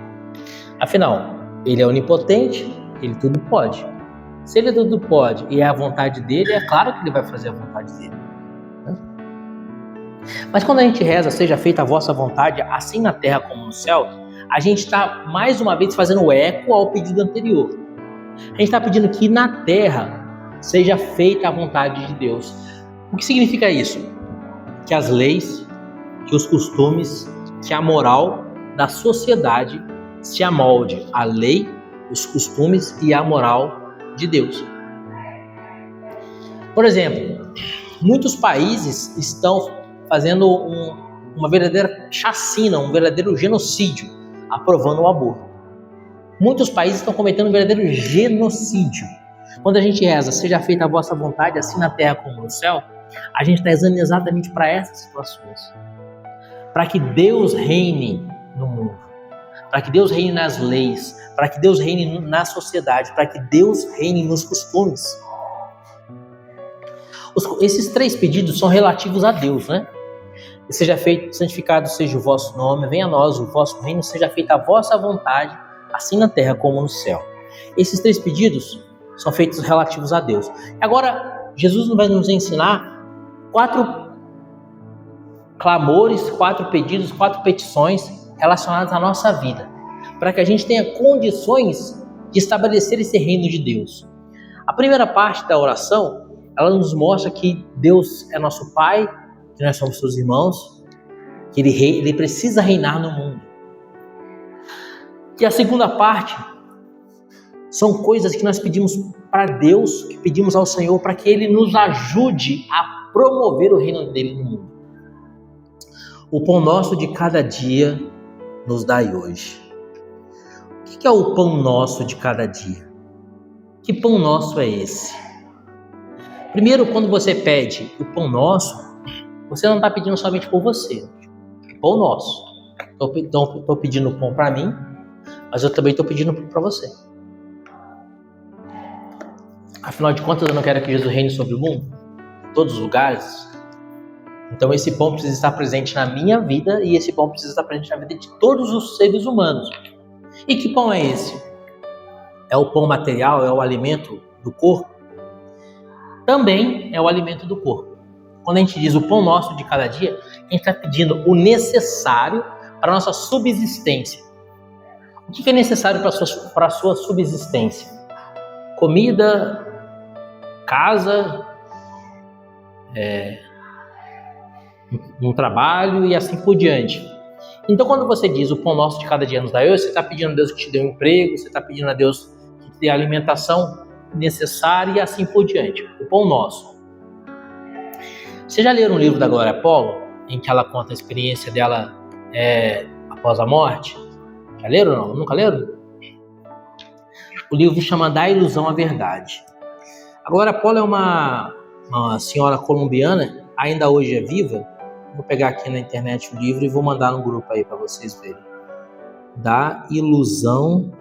Speaker 1: Afinal, ele é onipotente, ele tudo pode. Se ele tudo pode e é a vontade dele, é claro que ele vai fazer a vontade dele. Mas quando a gente reza, seja feita a vossa vontade, assim na terra como no céu, a gente está mais uma vez fazendo eco ao pedido anterior. A gente está pedindo que na terra seja feita a vontade de Deus. O que significa isso? Que as leis, que os costumes, que a moral da sociedade se amolde à lei, os costumes e a moral de Deus. Por exemplo, muitos países estão fazendo uma verdadeira chacina, um verdadeiro genocídio, aprovando o aborto. Muitos países estão cometendo um verdadeiro genocídio. Quando a gente reza, seja feita a vossa vontade, assim na terra como no céu, a gente está rezando exatamente para essas situações. Para que Deus reine no mundo, para que Deus reine nas leis, para que Deus reine na sociedade, para que Deus reine nos costumes. Esses 3 pedidos são relativos a Deus, né? Seja feito, santificado seja o vosso nome, venha a nós o vosso reino, seja feita a vossa vontade, assim na terra como no céu. Esses 3 pedidos são feitos relativos a Deus. Agora, Jesus vai nos ensinar 4 clamores, 4 pedidos, 4 petições relacionadas à nossa vida, para que a gente tenha condições de estabelecer esse reino de Deus. A primeira parte da oração, ela nos mostra que Deus é nosso Pai, que nós somos seus irmãos, que Ele precisa reinar no mundo. E a segunda parte são coisas que nós pedimos para Deus, que pedimos ao Senhor para que Ele nos ajude a promover o reino dele no mundo. O pão nosso de cada dia nos dai hoje. O que é o pão nosso de cada dia? Que pão nosso é esse? Primeiro, quando você pede o pão nosso, você não está pedindo somente por você. É pão nosso. Estou pedindo pão para mim, mas eu também estou pedindo para você. Afinal de contas, eu não quero que Jesus reine sobre o mundo, em todos os lugares. Então esse pão precisa estar presente na minha vida e esse pão precisa estar presente na vida de todos os seres humanos. E que pão é esse? É o pão material? É o alimento do corpo? Também é o alimento do corpo. Quando a gente diz o pão nosso de cada dia, a gente está pedindo o necessário para a nossa subsistência. O que é necessário para a sua subsistência? Comida, casa, um trabalho e assim por diante. Então, quando você diz o pão nosso de cada dia nos dai hoje, você está pedindo a Deus que te dê um emprego, você está pedindo a Deus que te dê a alimentação necessária e assim por diante. O pão nosso. Você já leram um livro da Glória Apollo, em que ela conta a experiência dela após a morte? Já leram ou não? Nunca leram? O livro chama Da Ilusão à Verdade. A Glória Apollo é uma senhora colombiana, ainda hoje é viva. Vou pegar aqui na internet o livro e vou mandar no grupo aí para vocês verem. Da Ilusão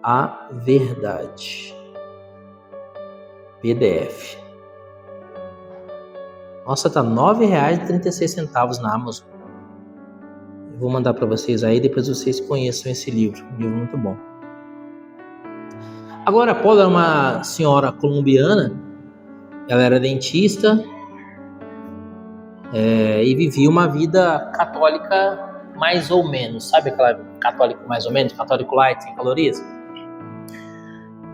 Speaker 1: à Verdade. PDF. Nossa, tá R$ 9,36 na Amazon. Eu vou mandar para vocês aí, depois vocês conheçam esse livro. Um livro muito bom. Agora, a Paula é uma senhora colombiana. Ela era dentista e vivia uma vida católica mais ou menos. Sabe aquela católico mais ou menos? Católico light, sem calorias?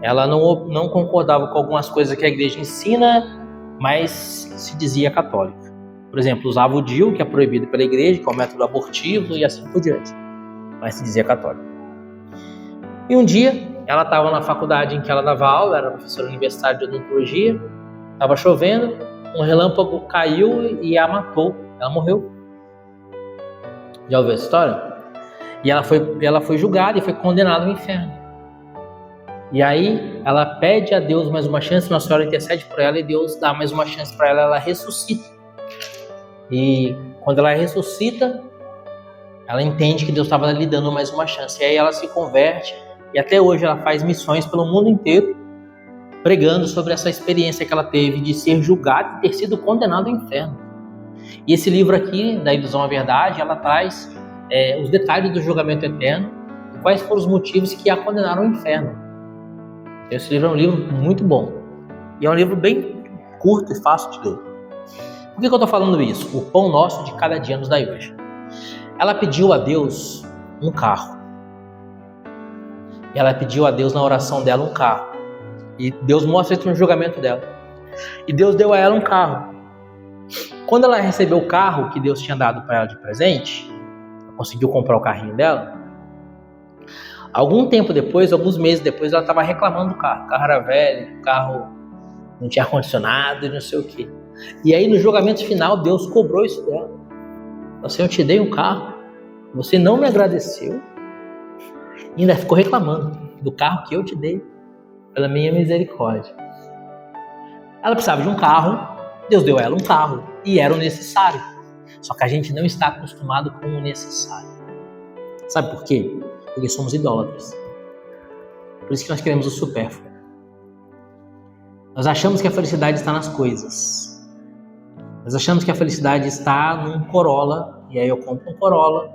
Speaker 1: Ela não concordava com algumas coisas que a igreja ensina, mas se dizia católica. Por exemplo, usava o DIU, que é proibido pela igreja, que é um método abortivo e assim por diante. Mas se dizia católica. E um dia, ela estava na faculdade em que ela dava aula, era professora universitária de odontologia, estava chovendo, um relâmpago caiu e a matou. Ela morreu. Já ouviu essa história? E ela foi julgada e foi condenada ao inferno. E aí ela pede a Deus mais uma chance, Nossa Senhora intercede por ela e Deus dá mais uma chance para ela, ela ressuscita. E quando ela ressuscita, ela entende que Deus estava lhe dando mais uma chance. E aí ela se converte e até hoje ela faz missões pelo mundo inteiro, pregando sobre essa experiência que ela teve de ser julgada e ter sido condenada ao inferno. E esse livro aqui, Da Ilusão à Verdade, ela traz os detalhes do julgamento eterno e quais foram os motivos que a condenaram ao inferno. Esse livro é um livro muito bom. E é um livro bem curto e fácil de ler. Por que eu estou falando isso? O pão nosso de cada dia nos dai hoje. Ela pediu a Deus um carro. E ela pediu a Deus na oração dela um carro. E Deus mostra isso no julgamento dela. E Deus deu a ela um carro. Quando ela recebeu o carro que Deus tinha dado para ela de presente, ela conseguiu comprar o carrinho dela. Algum tempo depois, alguns meses depois, ela estava reclamando do carro. O carro era velho, o carro não tinha ar-condicionado e não sei o quê. E aí, no julgamento final, Deus cobrou isso dela. Assim, eu te dei um carro, você não me agradeceu e ainda ficou reclamando do carro que eu te dei, pela minha misericórdia. Ela precisava de um carro, Deus deu a ela um carro e era o necessário. Só que a gente não está acostumado com o necessário. Sabe por quê? Porque somos idólatras. Por isso que nós queremos o supérfluo. Nós achamos que a felicidade está nas coisas. Nós achamos que a felicidade está num Corolla, e aí eu compro um Corolla,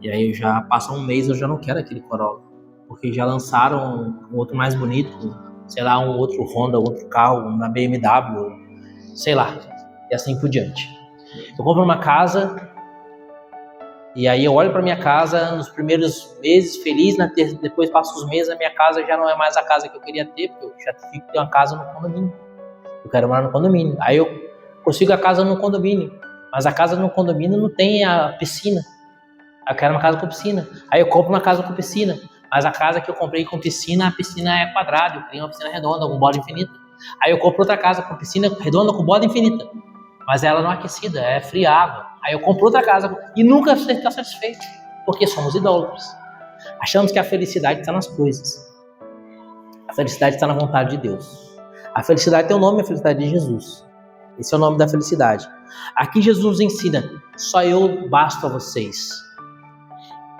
Speaker 1: e aí já passa um mês eu já não quero aquele Corolla, porque já lançaram um outro mais bonito, sei lá, um outro Honda, outro carro, uma BMW, sei lá, e assim por diante. Eu compro uma casa, E aí eu olho para minha casa nos primeiros meses feliz, depois passo os meses, a minha casa já não é mais a casa que eu queria ter, porque eu já fico ter uma casa no condomínio. Eu quero morar no condomínio. Aí eu consigo a casa no condomínio, mas a casa no condomínio não tem a piscina. Eu quero uma casa com piscina. Aí eu compro uma casa com piscina, mas a casa que eu comprei com piscina, a piscina é quadrada, eu queria uma piscina redonda, com borda infinita. Aí eu compro outra casa com piscina redonda, com borda infinita, mas ela não é aquecida, é fria água. Aí eu compro outra casa e nunca está satisfeito, porque somos idólatras. Achamos que a felicidade está nas coisas. A felicidade está na vontade de Deus. A felicidade tem o nome, a felicidade de Jesus. Esse é o nome da felicidade. Aqui Jesus nos ensina: só eu basto a vocês.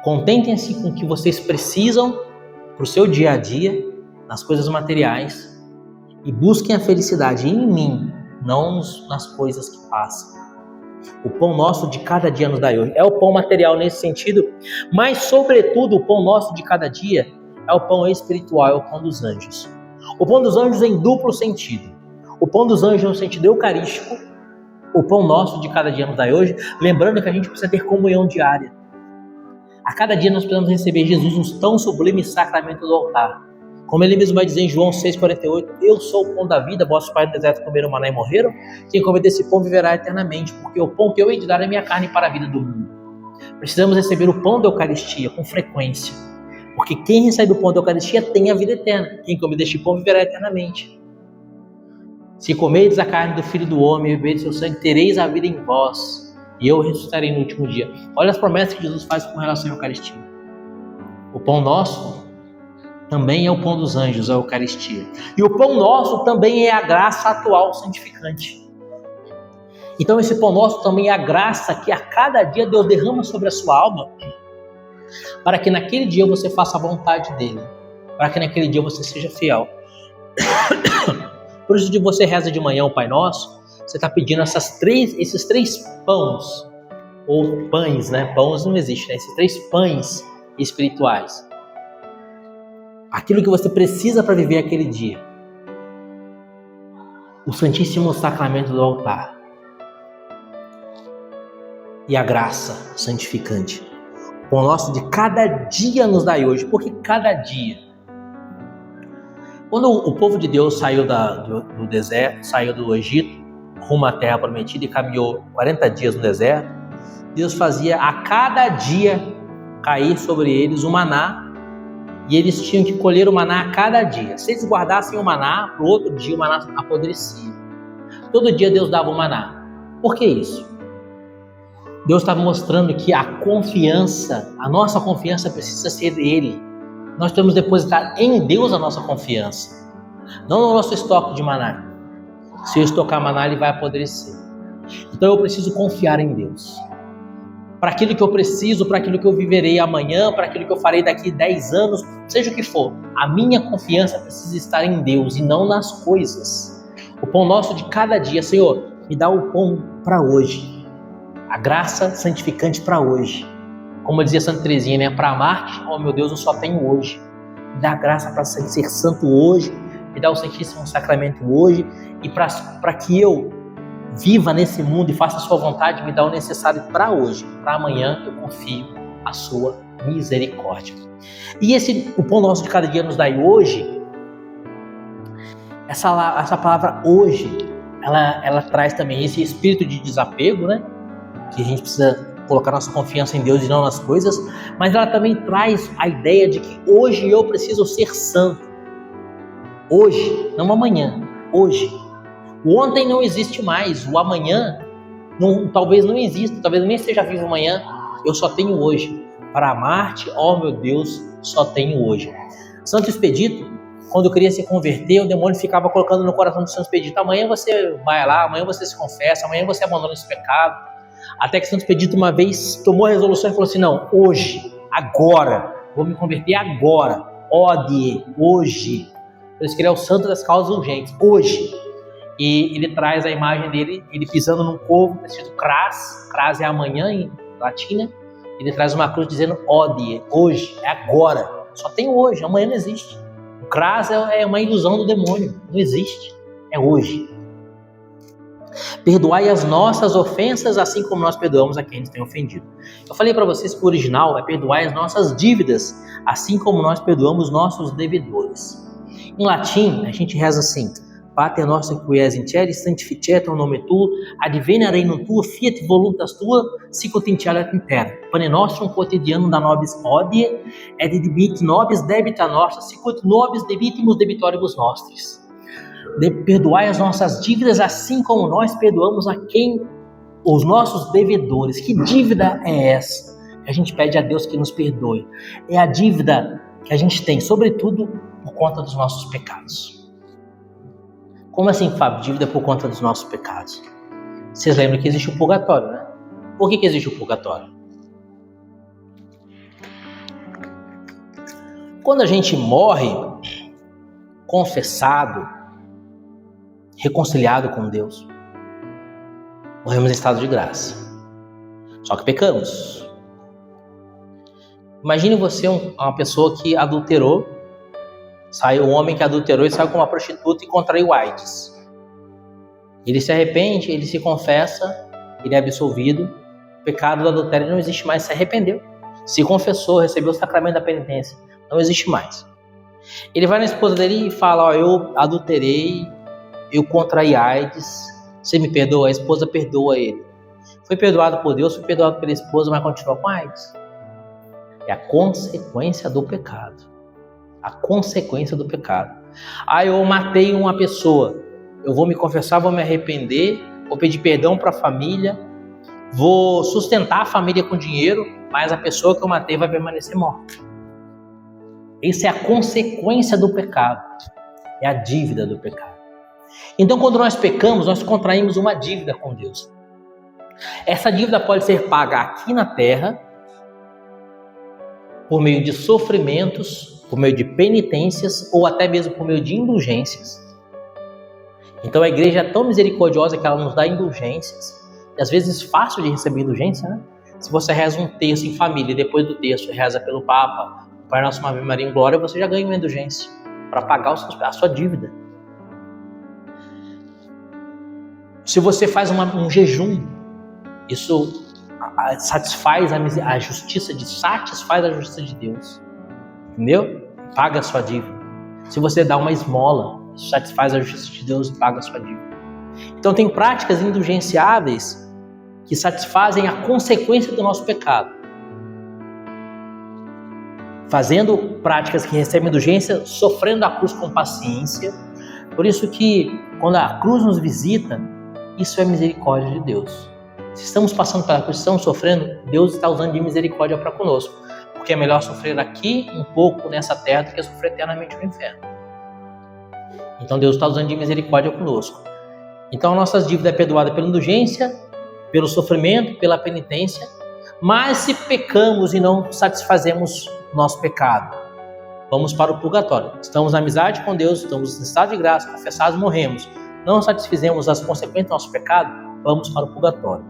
Speaker 1: Contentem-se com o que vocês precisam para o seu dia a dia, nas coisas materiais, e busquem a felicidade em mim, não nas coisas que passam. O pão nosso de cada dia nos dai hoje. É o pão material nesse sentido, mas sobretudo o pão nosso de cada dia é o pão espiritual, é o pão dos anjos. O pão dos anjos em duplo sentido. O pão dos anjos no sentido eucarístico, o pão nosso de cada dia nos dai hoje, lembrando que a gente precisa ter comunhão diária. A cada dia nós precisamos receber Jesus no tão sublime sacramento do altar. Como ele mesmo vai dizer em João 6,48, eu sou o pão da vida, vossos pais no deserto comeram maná e morreram, quem comer desse pão viverá eternamente, porque o pão que eu hei de dar é minha carne para a vida do mundo. Precisamos receber o pão da Eucaristia com frequência, porque quem recebe o pão da Eucaristia tem a vida eterna, quem comer deste pão viverá eternamente. Se comerdes a carne do Filho do Homem e beberdes seu sangue, tereis a vida em vós, e eu ressuscitarei no último dia. Olha as promessas que Jesus faz com relação à Eucaristia. O pão nosso também é o pão dos anjos, a Eucaristia. E o pão nosso também é a graça atual santificante. Então esse pão nosso também é a graça que a cada dia Deus derrama sobre a sua alma, para que naquele dia você faça a vontade dele, para que naquele dia você seja fiel. Por isso que você reza de manhã o Pai Nosso, você está pedindo esses três pães, ou pães, né? Pães não existe, né? Esses 3 pães espirituais. Aquilo que você precisa para viver aquele dia. O Santíssimo Sacramento do altar. E a graça santificante. O pão nosso de cada dia nos dai hoje. Porque cada dia. Quando o povo de Deus saiu do deserto, saiu do Egito, rumo à terra prometida e caminhou 40 dias no deserto, Deus fazia a cada dia cair sobre eles o maná, e eles tinham que colher o maná a cada dia. Se eles guardassem o maná, para o outro dia o maná apodrecia. Todo dia Deus dava o maná. Por que isso? Deus estava mostrando que a nossa confiança precisa ser Ele. Nós temos que depositar em Deus a nossa confiança, não no nosso estoque de maná. Se eu estocar maná, ele vai apodrecer. Então eu preciso confiar em Deus. Para aquilo que eu preciso, para aquilo que eu viverei amanhã, para aquilo que eu farei daqui 10 anos, seja o que for, a minha confiança precisa estar em Deus e não nas coisas. O pão nosso de cada dia, Senhor, me dá o pão para hoje, a graça santificante para hoje. Como dizia Santa Teresinha, né? Para amar-te, oh meu Deus, eu só tenho hoje. Me dá a graça para ser santo hoje, me dá o Santíssimo Sacramento hoje, e para que eu viva nesse mundo e faça a sua vontade, me dá o necessário para hoje. Para amanhã eu confio a sua misericórdia. E o pão nosso de cada dia nos dai hoje, essa palavra hoje, ela traz também esse espírito de desapego, né? Que a gente precisa colocar nossa confiança em Deus e não nas coisas, mas ela também traz a ideia de que hoje eu preciso ser santo. Hoje, não amanhã, hoje. O ontem não existe mais, o amanhã talvez não exista, talvez eu nem esteja vivo amanhã, eu só tenho hoje. Para amar-te, ó meu Deus, só tenho hoje. Santo Expedito, quando queria se converter, o demônio ficava colocando no coração do Santo Expedito: amanhã você vai lá, amanhã você se confessa, amanhã você abandona esse pecado. Até que Santo Expedito uma vez tomou a resolução e falou assim: não, hoje, agora, vou me converter agora, hoje. Por isso que ele é o santo das causas urgentes, hoje. E ele traz a imagem dele, ele pisando num corvo, escrito cras é amanhã em latim, né? Ele traz uma cruz dizendo odie, hoje, é agora, só tem hoje, amanhã não existe. O cras é uma ilusão do demônio, não existe, é hoje. Perdoai as nossas ofensas, assim como nós perdoamos a quem nos tem ofendido. Eu falei para vocês que o original é perdoai as nossas dívidas, assim como nós perdoamos nossos devedores. Em latim, a gente reza assim: Pater noster qui es in celis, sanctificetur nomen tuum, adveniat regnum tuum, fiat voluntas tua, sicut in cielo et in terra. Pane nostrum quotidianum da nobis hodie, et dimitte nobis debita nostra, sicut nobis debitimus debitoribus nostris. Perdoai as nossas dívidas, assim como nós perdoamos a quem os nossos devedores. Que dívida é essa que a gente pede a Deus que nos perdoe? É a dívida que a gente tem, sobretudo, por conta dos nossos pecados. Como assim, Fábio? Dívida por conta dos nossos pecados? Vocês lembram que existe o purgatório, né? Por que existe o purgatório? Quando a gente morre confessado, reconciliado com Deus, morremos em estado de graça. Só que pecamos. Imagine você uma pessoa que adulterou, um homem que adulterou e saiu com uma prostituta e contraiu AIDS. Ele se arrepende, ele se confessa, ele é absolvido. O pecado do adultério não existe mais, se arrependeu. Se confessou, recebeu o sacramento da penitência, não existe mais. Ele vai na esposa dele e fala: eu adulterei, eu contraí AIDS, você me perdoa? A esposa perdoa ele. Foi perdoado por Deus, foi perdoado pela esposa, mas continua com AIDS. É a consequência do pecado. A consequência do pecado. Eu matei uma pessoa, eu vou me confessar, vou me arrepender, vou pedir perdão para a família, vou sustentar a família com dinheiro, mas a pessoa que eu matei vai permanecer morta. Essa é a consequência do pecado. É a dívida do pecado. Então, quando nós pecamos, nós contraímos uma dívida com Deus. Essa dívida pode ser paga aqui na terra, por meio de sofrimentos, por meio de penitências, ou até mesmo por meio de indulgências. Então, a igreja é tão misericordiosa que ela nos dá indulgências. E às vezes fácil de receber indulgência, né? Se você reza um terço em família e depois do terço reza pelo Papa, Pai Nosso, Ave Maria em Glória, você já ganha uma indulgência para pagar a sua dívida. Se você faz um jejum, isso satisfaz a justiça de Deus. Entendeu? Paga a sua dívida. Se você dá uma esmola, isso satisfaz a justiça de Deus e paga a sua dívida. Então tem práticas indulgenciáveis que satisfazem a consequência do nosso pecado. Fazendo práticas que recebem indulgência, sofrendo a cruz com paciência. Por isso que quando a cruz nos visita, isso é misericórdia de Deus. Se estamos passando pela cruz, estamos sofrendo, Deus está usando de misericórdia para conosco. Porque é melhor sofrer aqui um pouco nessa terra do que sofrer eternamente no inferno. Então Deus está usando de misericórdia conosco. Então a nossa dívida é perdoada pela indulgência, pelo sofrimento, pela penitência. Mas se pecamos e não satisfazemos nosso pecado, vamos para o purgatório. Estamos na amizade com Deus, estamos em estado de graça, confessados, morremos. Não satisfizemos as consequências do nosso pecado, vamos para o purgatório.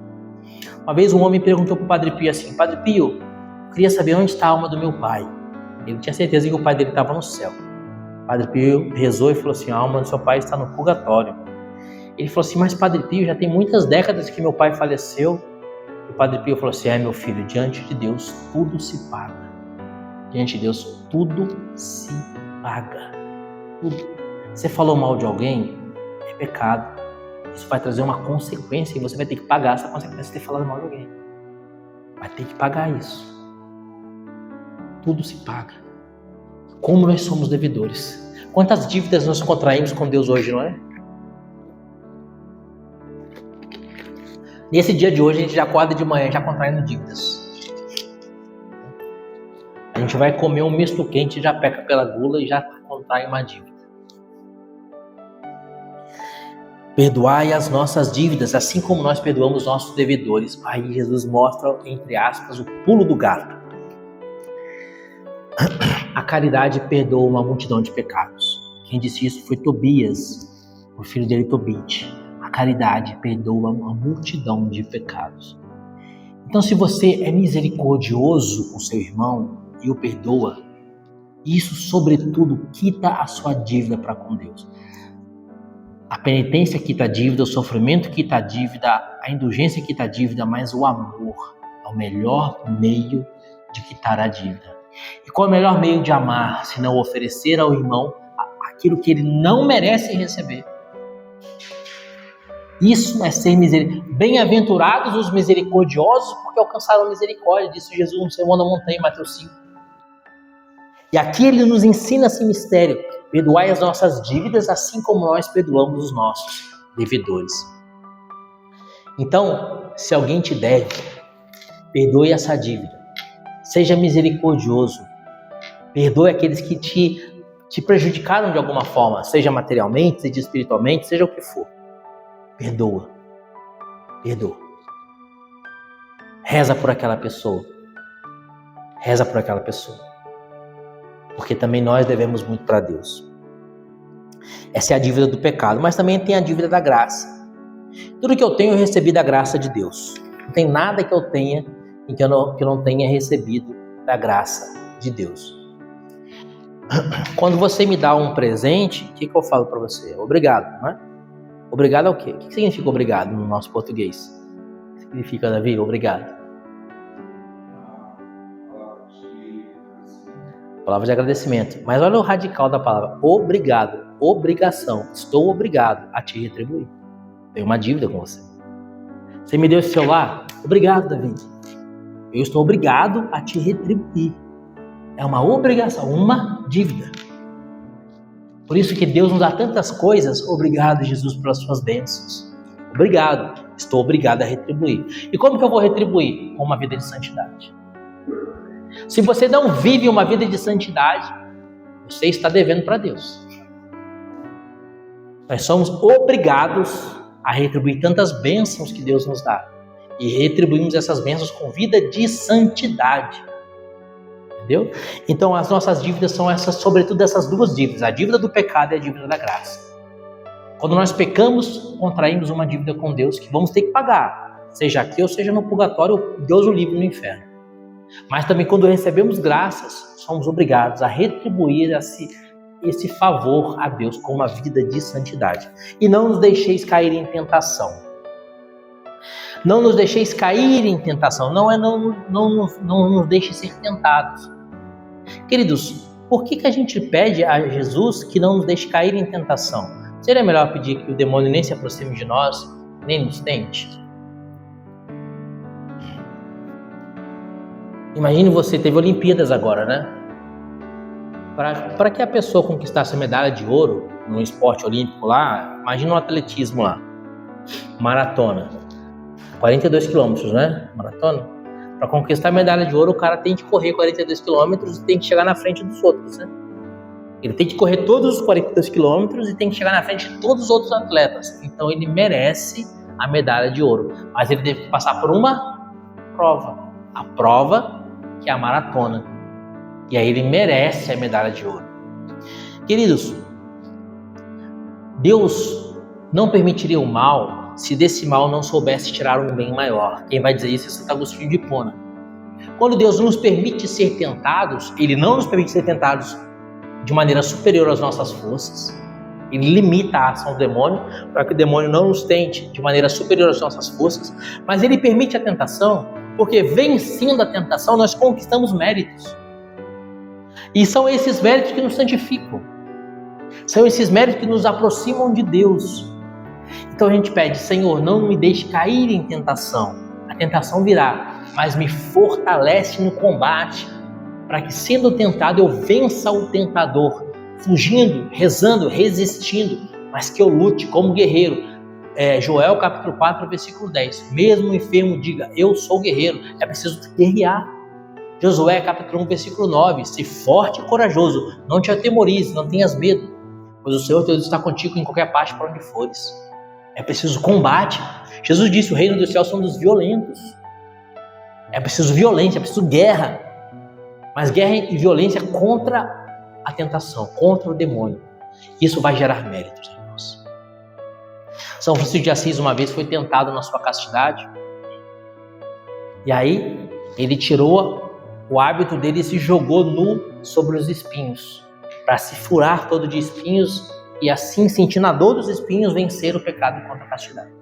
Speaker 1: Uma vez um homem perguntou para o Padre Pio assim: Padre Pio, eu queria saber onde está a alma do meu pai. Ele tinha certeza que o pai dele estava no céu. O Padre Pio rezou e falou assim: a alma do seu pai está no purgatório. Ele falou assim: mas Padre Pio, já tem muitas décadas que meu pai faleceu. E o Padre Pio falou assim: meu filho, diante de Deus tudo se paga. Diante de Deus tudo se paga. Tudo. Você falou mal de alguém, é pecado. Isso vai trazer uma consequência e você vai ter que pagar essa consequência de ter falado mal de alguém. Vai ter que pagar isso. Tudo se paga. Como nós somos devedores. Quantas dívidas nós contraímos com Deus hoje, não é? Nesse dia de hoje, a gente já acorda de manhã já contraindo dívidas. A gente vai comer um misto quente, já peca pela gula e já contrai uma dívida. Perdoai as nossas dívidas, assim como nós perdoamos nossos devedores. Aí Jesus mostra, entre aspas, o pulo do gato. A caridade perdoa uma multidão de pecados. Quem disse isso foi Tobias, o filho dele Tobit. A caridade perdoa uma multidão de pecados. Então, se você é misericordioso com seu irmão e o perdoa, isso, sobretudo, quita a sua dívida para com Deus. A penitência quita a dívida, o sofrimento quita a dívida, a indulgência quita a dívida, mas o amor é o melhor meio de quitar a dívida. E qual é o melhor meio de amar, se não oferecer ao irmão aquilo que ele não merece receber? Isso é ser misericordioso. Bem-aventurados os misericordiosos, porque alcançaram misericórdia, disse Jesus no Sermão da Montanha, Mateus 5. E aqui ele nos ensina esse mistério: perdoai as nossas dívidas, assim como nós perdoamos os nossos devedores. Então, se alguém te deve, perdoe essa dívida. Seja misericordioso. Perdoe aqueles que te prejudicaram de alguma forma, seja materialmente, seja espiritualmente, seja o que for. Perdoa. Perdoa. Reza por aquela pessoa. Reza por aquela pessoa. Porque também nós devemos muito para Deus. Essa é a dívida do pecado, mas também tem a dívida da graça. Tudo que eu tenho, eu recebi da graça de Deus. Não tem nada que eu tenha e que eu não tenha recebido da graça de Deus. Quando você me dá um presente, o que eu falo para você? Obrigado, não é? Obrigado ao quê? O que significa obrigado no nosso português? O que significa, Davi? Obrigado. Palavra de agradecimento. Mas olha o radical da palavra. Obrigado. Obrigação. Estou obrigado a te retribuir. Tenho uma dívida com você. Você me deu esse celular? Obrigado, Davi. Eu estou obrigado a te retribuir. É uma obrigação, uma dívida. Por isso que Deus nos dá tantas coisas. Obrigado, Jesus, pelas suas bênçãos. Obrigado. Estou obrigado a retribuir. E como que eu vou retribuir? Com uma vida de santidade. Se você não vive uma vida de santidade, você está devendo para Deus. Nós somos obrigados a retribuir tantas bênçãos que Deus nos dá. E retribuímos essas bênçãos com vida de santidade. Entendeu? Então as nossas dívidas são essas, sobretudo essas duas dívidas, a dívida do pecado e a dívida da graça. Quando nós pecamos, contraímos uma dívida com Deus que vamos ter que pagar, seja aqui ou seja no purgatório, Deus o livre no inferno. Mas também quando recebemos graças, somos obrigados a retribuir esse favor a Deus com uma vida de santidade. E não nos deixeis cair em tentação. Não nos deixeis cair em tentação, não nos deixe ser tentados. Queridos, por que a gente pede a Jesus que não nos deixe cair em tentação? Seria melhor pedir que o demônio nem se aproxime de nós, nem nos tente? Imagine você, teve Olimpíadas agora, né? Para que a pessoa conquistasse a medalha de ouro no esporte olímpico lá, imagina um atletismo lá, maratona, 42 quilômetros, né? Maratona. Para conquistar a medalha de ouro, o cara tem que correr 42 quilômetros e tem que chegar na frente dos outros, né? Ele tem que correr todos os 42 quilômetros e tem que chegar na frente de todos os outros atletas. Então ele merece a medalha de ouro. Mas ele deve passar por uma prova. A prova que é a maratona. E aí ele merece a medalha de ouro. Queridos, Deus não permitiria o mal se desse mal não soubesse tirar um bem maior. Quem vai dizer isso é Santo Agostinho de Hipona. Quando Deus nos permite ser tentados, Ele não nos permite ser tentados de maneira superior às nossas forças. Ele limita a ação do demônio para que o demônio não nos tente de maneira superior às nossas forças, mas Ele permite a tentação porque vencendo a tentação nós conquistamos méritos. E são esses méritos que nos santificam. São esses méritos que nos aproximam de Deus. Então a gente pede: Senhor, não me deixe cair em tentação. A tentação virá, mas me fortalece no combate, para que sendo tentado eu vença o tentador, fugindo, rezando, resistindo, mas que eu lute como guerreiro. Joel capítulo 4, versículo 10. Mesmo o enfermo diga: eu sou guerreiro. É preciso guerrear. Josué capítulo 1, versículo 9. Se forte e corajoso, não te atemorize, não tenhas medo, pois o Senhor teu Deus está contigo em qualquer parte para onde fores. É preciso combate. Jesus disse: o reino dos céus são dos violentos. É preciso violência, é preciso guerra. Mas guerra e violência contra a tentação, contra o demônio. Isso vai gerar méritos em nós. São Francisco de Assis uma vez foi tentado na sua castidade. E aí ele tirou o hábito dele e se jogou nu sobre os espinhos, para se furar todo de espinhos e assim, sentindo a dor dos espinhos, vencer o pecado contra a castidade.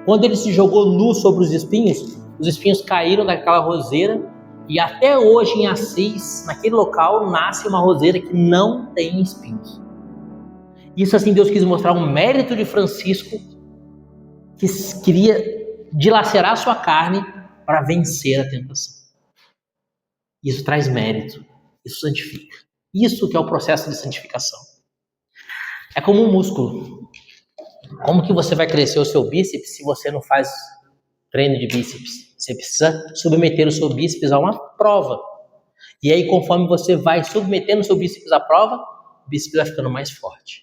Speaker 1: Quando ele se jogou nu sobre os espinhos caíram daquela roseira, e até hoje em Assis, naquele local, nasce uma roseira que não tem espinhos. Isso assim Deus quis mostrar um mérito de Francisco, que queria dilacerar sua carne para vencer a tentação. Isso traz mérito, isso santifica. Isso que é o processo de santificação. É como um músculo. Como que você vai crescer o seu bíceps se você não faz treino de bíceps? Você precisa submeter o seu bíceps a uma prova. E aí, conforme você vai submetendo o seu bíceps à prova, o bíceps vai ficando mais forte.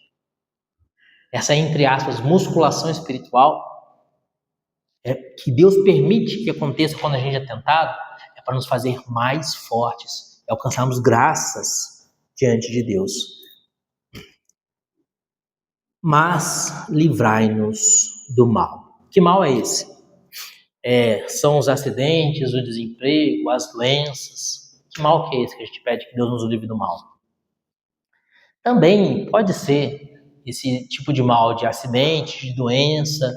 Speaker 1: Essa, entre aspas, musculação espiritual que Deus permite que aconteça quando a gente é tentado, é para nos fazer mais fortes, é alcançarmos graças diante de Deus. Mas livrai-nos do mal. Que mal é esse? São os acidentes, o desemprego, as doenças. Que mal que é esse que a gente pede que Deus nos livre do mal? Também pode ser esse tipo de mal de acidente, de doença,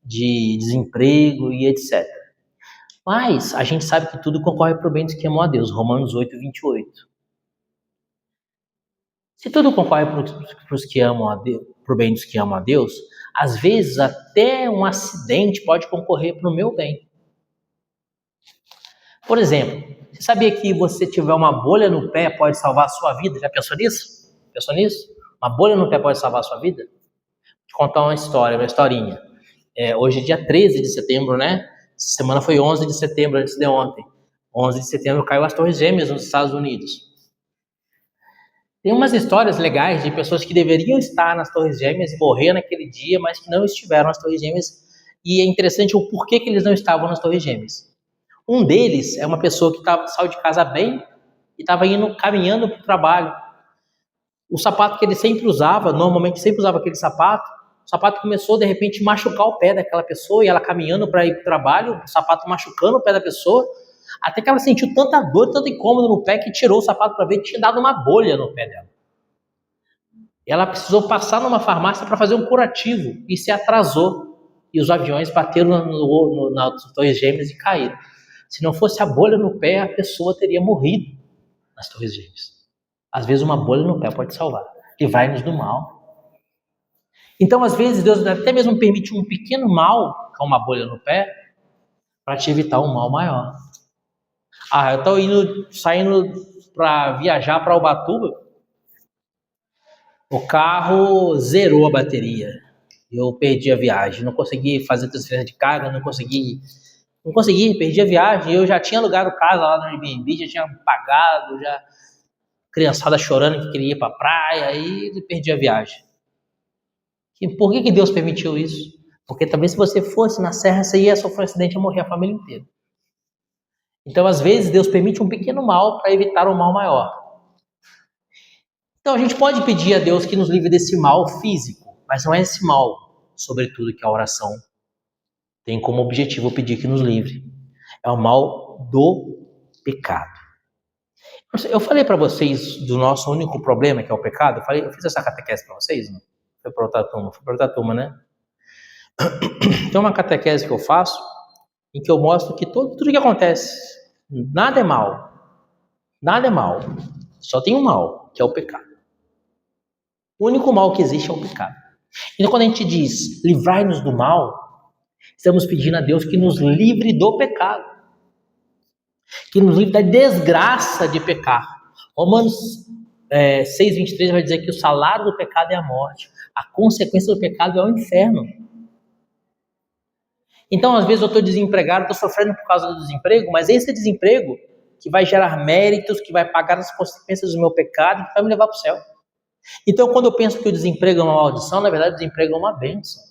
Speaker 1: de desemprego e etc. Mas a gente sabe que tudo concorre para o bem dos que amam a Deus. Romanos 8, 28. Se tudo concorre para o bem dos que amam a Deus, às vezes até um acidente pode concorrer para o meu bem. Por exemplo, você sabia que você tiver uma bolha no pé pode salvar a sua vida? Já pensou nisso? Pensou nisso? Uma bolha no pé pode salvar a sua vida? Vou te contar uma historinha. Hoje é dia 13 de setembro, né? Essa semana foi 11 de setembro, antes de ontem. 11 de setembro caiu as Torres Gêmeas nos Estados Unidos. Tem umas histórias legais de pessoas que deveriam estar nas Torres Gêmeas e morrer naquele dia, mas que não estiveram nas Torres Gêmeas. E é interessante o porquê que eles não estavam nas Torres Gêmeas. Um deles é uma pessoa que saiu de casa bem e estava caminhando para o trabalho. O sapato que ele sempre usava, normalmente sempre usava aquele sapato, o sapato começou de repente a machucar o pé daquela pessoa e ela caminhando para ir para o trabalho, o sapato machucando o pé da pessoa, até que ela sentiu tanta dor, tanto incômodo no pé que tirou o sapato para ver que tinha dado uma bolha no pé dela. Ela precisou passar numa farmácia para fazer um curativo e se atrasou. E os aviões bateram nas Torres Gêmeas e caíram. Se não fosse a bolha no pé, a pessoa teria morrido nas Torres Gêmeas. Às vezes uma bolha no pé pode salvar. Livrai-nos do mal. Então, às vezes, Deus até mesmo permite um pequeno mal, que é uma bolha no pé, para te evitar um mal maior. Eu estou saindo para viajar para Ubatuba, o carro zerou a bateria. Eu perdi a viagem, não consegui fazer transferência de carga, não consegui, perdi a viagem. Eu já tinha alugado casa lá no Airbnb, já tinha pagado, já criançada chorando que queria ir para a praia, e perdi a viagem. E por que Deus permitiu isso? Porque talvez se você fosse na serra, você ia sofrer um acidente e morrer a família inteira. Então, às vezes, Deus permite um pequeno mal para evitar um mal maior. Então, a gente pode pedir a Deus que nos livre desse mal físico, mas não é esse mal, sobretudo, que a oração tem como objetivo pedir que nos livre. É o mal do pecado. Eu falei para vocês do nosso único problema, que é o pecado. Eu fiz essa catequese para vocês, não? Foi para outra turma, né? Tem uma catequese que eu faço em que eu mostro que tudo que acontece, nada é mal. Nada é mal. Só tem um mal, que é o pecado. O único mal que existe é o pecado. Então, quando a gente diz livrai-nos do mal, estamos pedindo a Deus que nos livre do pecado, que nos livre da desgraça de pecar. Romanos 6,23 vai dizer que o salário do pecado é a morte, a consequência do pecado é o inferno. Então, às vezes eu estou desempregado, estou sofrendo por causa do desemprego, mas esse desemprego que vai gerar méritos, que vai pagar as consequências do meu pecado, que vai me levar para o céu. Então, quando eu penso que o desemprego é uma maldição, na verdade o desemprego é uma bênção.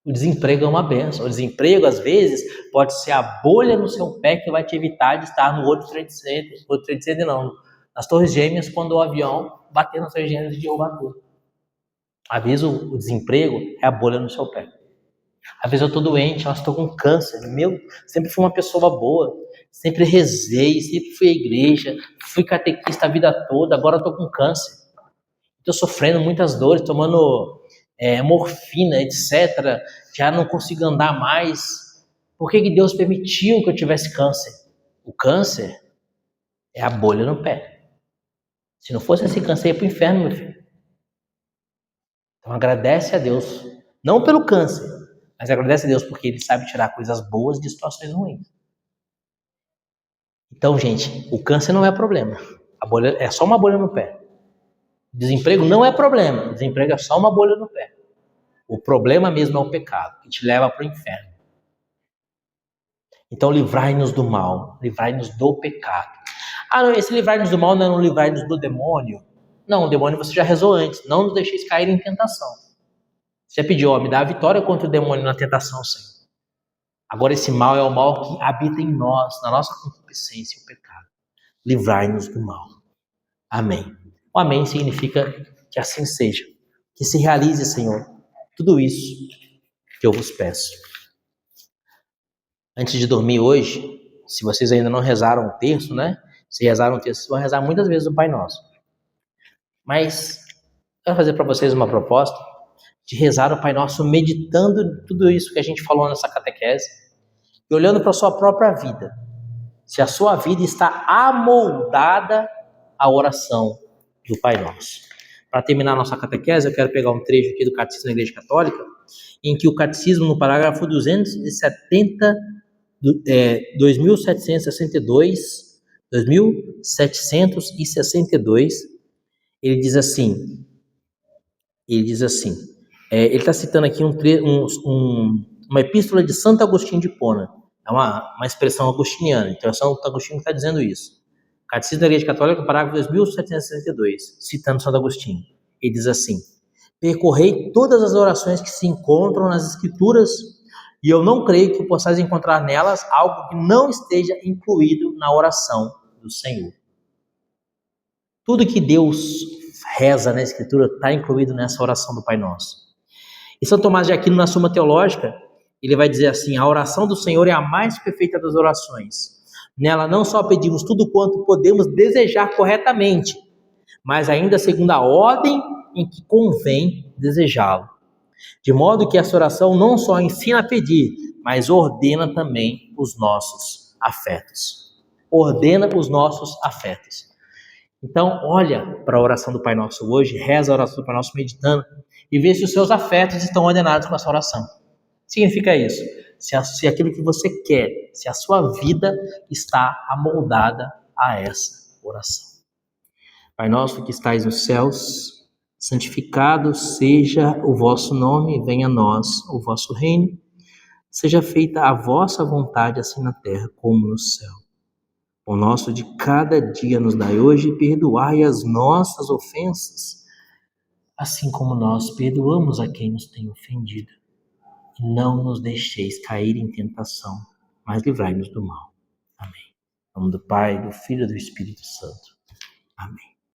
Speaker 1: O desemprego é uma bênção. O desemprego, às vezes, pode ser a bolha no seu pé que vai te evitar de estar no World Trade Center não, nas Torres Gêmeas, quando o avião bater nas Torres Gêmeas e derrubar tudo. Às vezes o desemprego é a bolha no seu pé. Às vezes eu estou doente, estou com câncer. Sempre fui uma pessoa boa, sempre rezei, sempre fui à igreja, fui catequista a vida toda, agora estou com câncer. estou sofrendo muitas dores, tomando morfina, etc. Já não consigo andar mais. Por que Deus permitiu que eu tivesse câncer? O câncer é a bolha no pé. Se não fosse esse câncer, ia para o inferno, meu filho. Então agradece a Deus, não pelo câncer, mas agradece a Deus porque Ele sabe tirar coisas boas de situações ruins. Então, gente, o câncer não é problema. A bolha é só uma bolha no pé. Desemprego não é problema. Desemprego é só uma bolha no pé. O problema mesmo é o pecado, que te leva para o inferno. Então, livrai-nos do mal, livrai-nos do pecado. Não, esse livrai-nos do mal não é um livrai-nos do demônio. Não, o demônio você já rezou antes. Não nos deixeis cair em tentação. Você já pediu, me dá a vitória contra o demônio na tentação, Senhor. Agora esse mal é o mal que habita em nós, na nossa concupiscência e o pecado. Livrai-nos do mal. Amém. O amém significa que assim seja. Que se realize, Senhor, tudo isso que eu vos peço. Antes de dormir hoje, se vocês ainda não rezaram o terço, né? Se rezaram o terço, vocês vão rezar muitas vezes o Pai Nosso. Mas eu quero fazer para vocês uma proposta de rezar o Pai Nosso meditando tudo isso que a gente falou nessa catequese e olhando para a sua própria vida. Se a sua vida está amoldada à oração do Pai Nosso. Para terminar a nossa catequese, eu quero pegar um trecho aqui do Catecismo da Igreja Católica, em que o Catecismo, no parágrafo 2762, ele diz assim, ele está citando aqui uma epístola de Santo Agostinho de Hipona, é uma expressão agostiniana, então é Santo Agostinho que está dizendo isso. Catecismo da Igreja Católica, parágrafo 2762, citando Santo Agostinho. Ele diz assim: percorrei todas as orações que se encontram nas Escrituras e eu não creio que possais encontrar nelas algo que não esteja incluído na oração do Senhor. Tudo que Deus reza na Escritura está incluído nessa oração do Pai Nosso. E São Tomás de Aquino, na Suma Teológica, ele vai dizer assim: a oração do Senhor é a mais perfeita das orações. Nela não só pedimos tudo quanto podemos desejar corretamente, mas ainda segundo a ordem em que convém desejá-lo. De modo que essa oração não só ensina a pedir, mas ordena também os nossos afetos. Ordena os nossos afetos. Então, olha para a oração do Pai Nosso hoje, reza a oração do Pai Nosso meditando e vê se os seus afetos estão ordenados com essa oração. Significa isso. Se aquilo que você quer, se a sua vida está amoldada a essa oração. Pai nosso que estais nos céus, santificado seja o vosso nome, venha a nós o vosso reino, seja feita a vossa vontade, assim na terra como no céu. O nosso de cada dia nos dai hoje e perdoai as nossas ofensas, assim como nós perdoamos a quem nos tem ofendido. E não nos deixeis cair em tentação, mas livrai-nos do mal. Amém. Em nome do Pai, do Filho e do Espírito Santo. Amém.